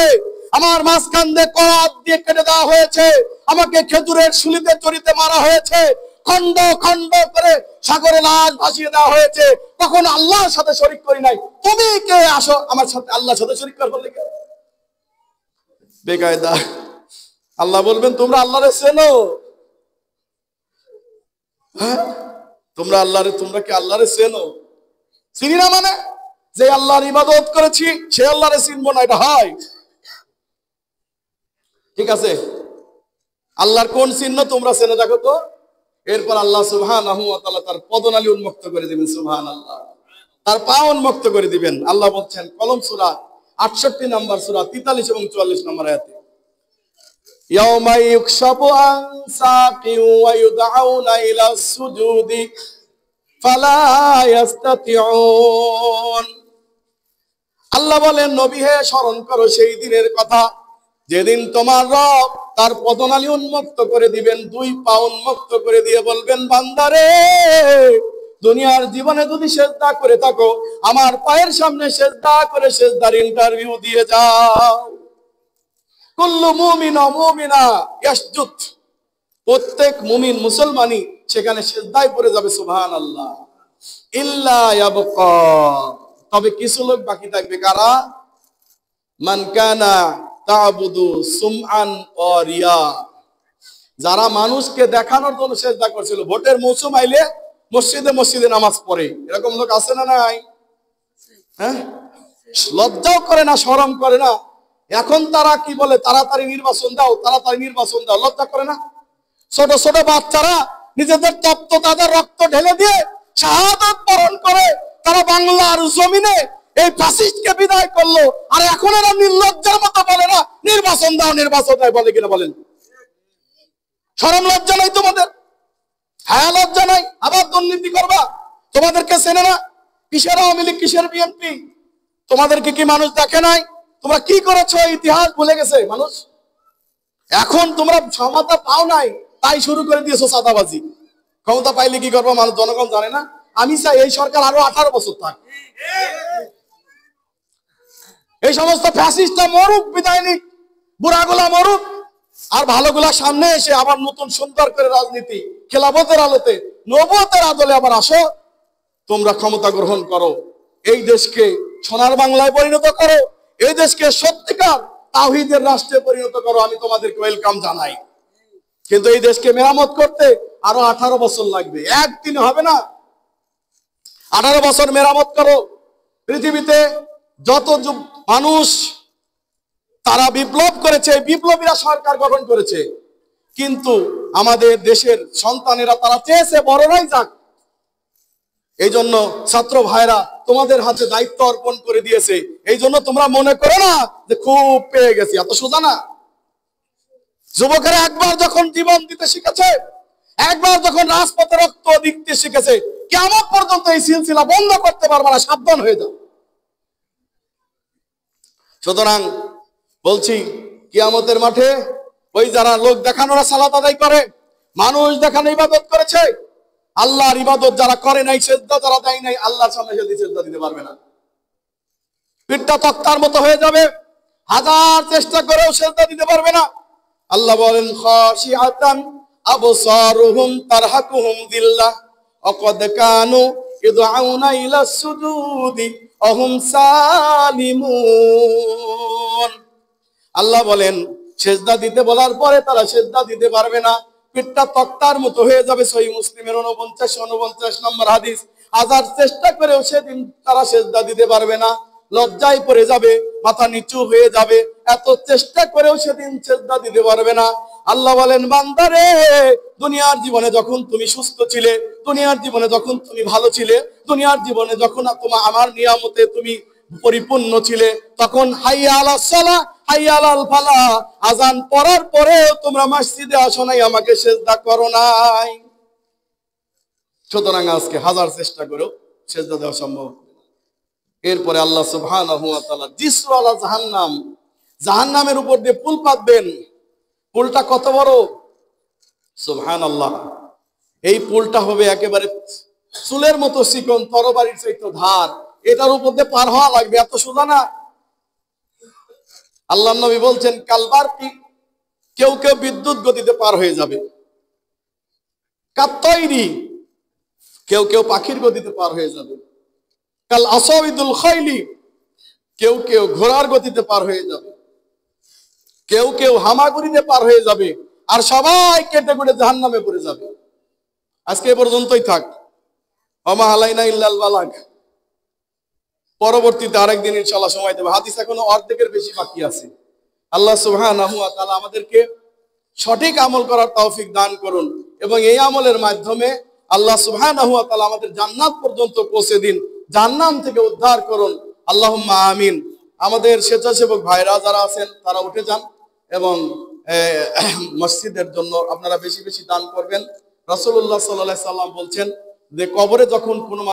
Speaker 1: আমার মাঝখান দিয়ে করাত দিয়ে কেটে দেওয়া হয়েছে, আমাকে খেজুরের শুলিতে চড়িতে মারা হয়েছে, খন্ড খন্ড করে সাগরে লাশ ভাসিয়ে দেওয়া হয়েছে, তখন আল্লাহর সাথে শরীক করি নাই। তুমি কে আসো আমার সাথে আল্লাহর সাথে শরীক করবে লেগে? বেকায়দা। আল্লাহ বলবেন, তোমরা আল্লাহরে চেনো? হ্যাঁ, তোমরা কি আল্লাহরে চেনো? চিনি না মানে যে আল্লাহর ইবাদত করেছি সে আল্লাহরে চিনবো না, এটা হয়? ঠিক আছে, আল্লাহর কোন চিহ্ন তোমরা চেনো দেখো তো। এরপর আল্লাহ সুবহানাহু ওয়া তাআলা তার পদনালী উন্মুক্ত করে দিবেন। সুবহানাল্লাহ, তার পা উন্মুক্ত করে দিবেন। আল্লাহ বলছেন কলম সূরা 68 নম্বর সূরা 43 এবং 44 নম্বর আয়াতে, ইয়াউমা ইউকশাফু আন সাকিন ওয়া ইউদআউনা ইলা সুজুদি ফালা ইস্তাতিউন। আল্লাহ বলেন, নবী হে স্মরণ করো সেই দিনের কথা যেদিন তোমার রব তার পদনালী উন্মুক্ত করে দিবেন, দুই পা উন্মুক্ত করে দিয়ে বলবেন, বান্দারে দুনিয়ার জীবনে যদি সেজদা করে থাকো আমার পায়ের সামনে সেজদা করে সেজদার ইন্টারভিউ দিয়ে যাও। কুল্লু মুমিন ওয়া মুমিনা ইয়াসজুদ, প্রত্যেক মুমিন মুসলমানই সেখানে সেজদায় পড়ে যাবে। সুবহানাল্লাহ। ইল্লা ইয়াবকা, তবে কিছু লোক বাকি থাকবে। কারা? মান কানা তা'বুদু সুমআন ওয়া রিয়া, যারা মানুষকে দেখানোর জন্য সেজদা করছিল। ভোটের মৌসুম আইলে মসজিদে মসজিদে নামাজ পড়ে, এরকম লোক আছে না নাই? হ্যাঁ, লজ্জাও করে না, শরম করে না। এখন তারা কি বলে, তাড়াতাড়ি নির্বাচন দাও, তাড়াতাড়ি নির্বাচন দাও। লজ্জা করে না? ছোট ছোট বাচ্চারা নিজেদের তপ্ত তাদের রক্ত ঢেলে দিয়ে শাহাদাত বরণ করে তারা বাংলার জমিনে এই ফ্যাসিস্টকে বিদায় করলো। আর এখন এরা নির্লজ্জার মতো বলে না নির্বাচন দাও, নির্বাচন দাও, বলে কিনা বলেন? শরম লজ্জা নাই তোমাদের? হ্যাঁ, লজ্জা নাই? আবার দুর্নীতি করবা? তোমাদেরকে চেনে না? কিসের আওয়ামী লীগ, কিসের বিএনপি? তোমাদেরকে কি মানুষ দেখে নাই? তোমরা কি করেছো ইতিহাস ভুলে গেছে মানুষ। এখন তোমরা ক্ষমতা পাও নাই তাই শুরু করে দিয়েছো চাঁদাবাজি। ক্ষমতা পাইলে কি করবো মানুষ, জনগণ জানে না? আমি চাই এই সরকার আরো 18 বছর থাক, এই সমস্ত ফ্যাসিস্টরা মরুক, বিদায় নিক, বুড়াগুলা মরুক, আর ভালোগুলা সামনে এসে আবার নতুন সুন্দর করে রাজনীতি খেলাফতের আলোতে নবুয়তের আদলে আবার আসো। তোমরা ক্ষমতা গ্রহণ করো, এই দেশকে সোনার বাংলায় পরিণত করো, এই দেশকে সত্যিকার তাওহীদের রাষ্ট্রে পরিণত করো। আমি তোমাদেরকে ওয়েলকাম জানাই। কিন্তু এই দেশকে মেরামত করতে আরো 18 বছর লাগবে, একদিনে হবে না। 18 বছর মেরামত করো। পৃথিবীতে যত মানুষ তারা বিপ্লব করেছে, বিপ্লবীরা সরকার গঠন করেছে, কিন্তু আমাদের দেশের সন্তানেরা তারা চেয়েছে বড়রাই যাক। এই জন্য ছাত্র ভাইরা তোমাদের হাতে দায়িত্ব অর্পণ করে দিয়েছে। এই জন্য তোমরা মনে করো না যে খুব পেয়ে গেছি, এত সোজা না। যুবকেরা একবার যখন জীবন দিতে শিখেছে, একবার যখন রাজপথে রক্ত দিতে শিখেছে, কিয়ামত পর্যন্ত এই সিলসিলা বন্ধ করতে পারবে না। সাবধান হয়ে যাও। সুতরাং বলছি, কিয়ামতের মাঠে ওই যারা লোক দেখানোরা সালাত আদায় করে, মানুষ দেখানো ইবাদত করেছে, আল্লাহর ইবাদত যারা করে নাই, সেজদা যারা দেয় নাই, আল্লাহর সামনে সেজদা দিতে পারবে না। পিঠটা তক্তার মতো হয়ে যাবে, হাজার চেষ্টা করেও সেজদা দিতে পারবে না। আল্লাহ বলেন খাশিআতান আবসারুহুম তারহাকুহুম যিল্লাহ ওয়া ক্বাদ কানু ইদউনা ইলা সুজুদি ওয়া হুম সালিমুন। আল্লাহ বলেন সেজদা দিতে বলার পরে তারা সেজদা দিতে পারবে না, পিঠটা তক্তার মতো হয়ে যাবে। সহিহ মুসলিমের 49 নম্বর হাদিস। হাজার চেষ্টা করেও সেদিন তারা সেজদা দিতে পারবে না, লজ্জায় পড়ে যাবে, মাথা নিচু হয়ে যাবে, এত চেষ্টা করেও সেদিন সেজদা দিতে পারবে না। আল্লাহ বলেন বান্দারে, দুনিয়ার জীবনে যখন তুমি সুস্থ ছিলে, দুনিয়ার জীবনে যখন তুমি ভালো ছিলে, দুনিয়ার জীবনে যখন তোমার আমার নিয়ামতে তুমি পরিপূর্ণ ছিলে, তখন হাইয়া আলাস সালাহ হাইয়া আলাল ফালাহ আযান পড়ার পরেও তোমরা মসজিদে আসো নাই, আমাকে সিজদা করো নাই। সুতরাং আজকে হাজার চেষ্টা করেও সিজদা দেওয়া সম্ভব। এরপরে আল্লাহ সুবহানাহু ওয়া তাআলা জিসরু আলা জাহান্নাম, জাহান্নামের উপর দিয়ে পুল পাতবেন। পুলটা কত বড়, সুবহানাল্লাহ। এই পুলটা হবে একেবারে চুলের মতো চিকন, তরবারির চাইতে ধার। এটার উপর দিয়ে পার হওয়া লাগবে, এত সোজা না। আল্লাহর নবী বলছেন কালবার কি, কেউ কেউ বিদ্যুৎ গতিতে পার হয়ে যাবে, কাত্তাইরি, কেউ কেউ পাখির গতিতে পার হয়ে যাবে, কাল আসাবিদুল খাইলি, কেউ কেউ ঘোড়ার গতিতে পার হয়ে যাবে, কেউ কেউ হামাগুড়িতে পার হয়ে যাবে, আর সবাই কেটে কেটে জাহান্নামে পড়ে যাবে। আজকে এ পর্যন্তই থাক। ওমা আলাইনা ইল্লাল বালাগ। পরবর্তীতে আরেকদিন ইনশাআল্লাহ সময় দেব। হাদিস এখনো অর্ধেকের বেশি বাকি আছে। আল্লাহ সুবহানাহু ওয়া তাআলা আমাদেরকে সঠিক আমল করার তৌফিক দান করুন, এবং এই আমলের মাধ্যমে আল্লাহ সুবহানাহু ওয়া তাআলা আমাদের জান্নাত পর্যন্ত পৌঁছে দিন, জাহান্নাম থেকে উদ্ধার করুন। আল্লাহুম্মা আমিন। আমাদের স্বেচ্ছাসেবক ভাইরা যারা আছেন তারা উঠে যান, এবং মসজিদের জন্য আপনারা বেশি বেশি দান করবেন। রাসূলুল্লাহ সাল্লাল্লাহু আলাইহি সাল্লাম বলছেন যে কবরে যখন কোনো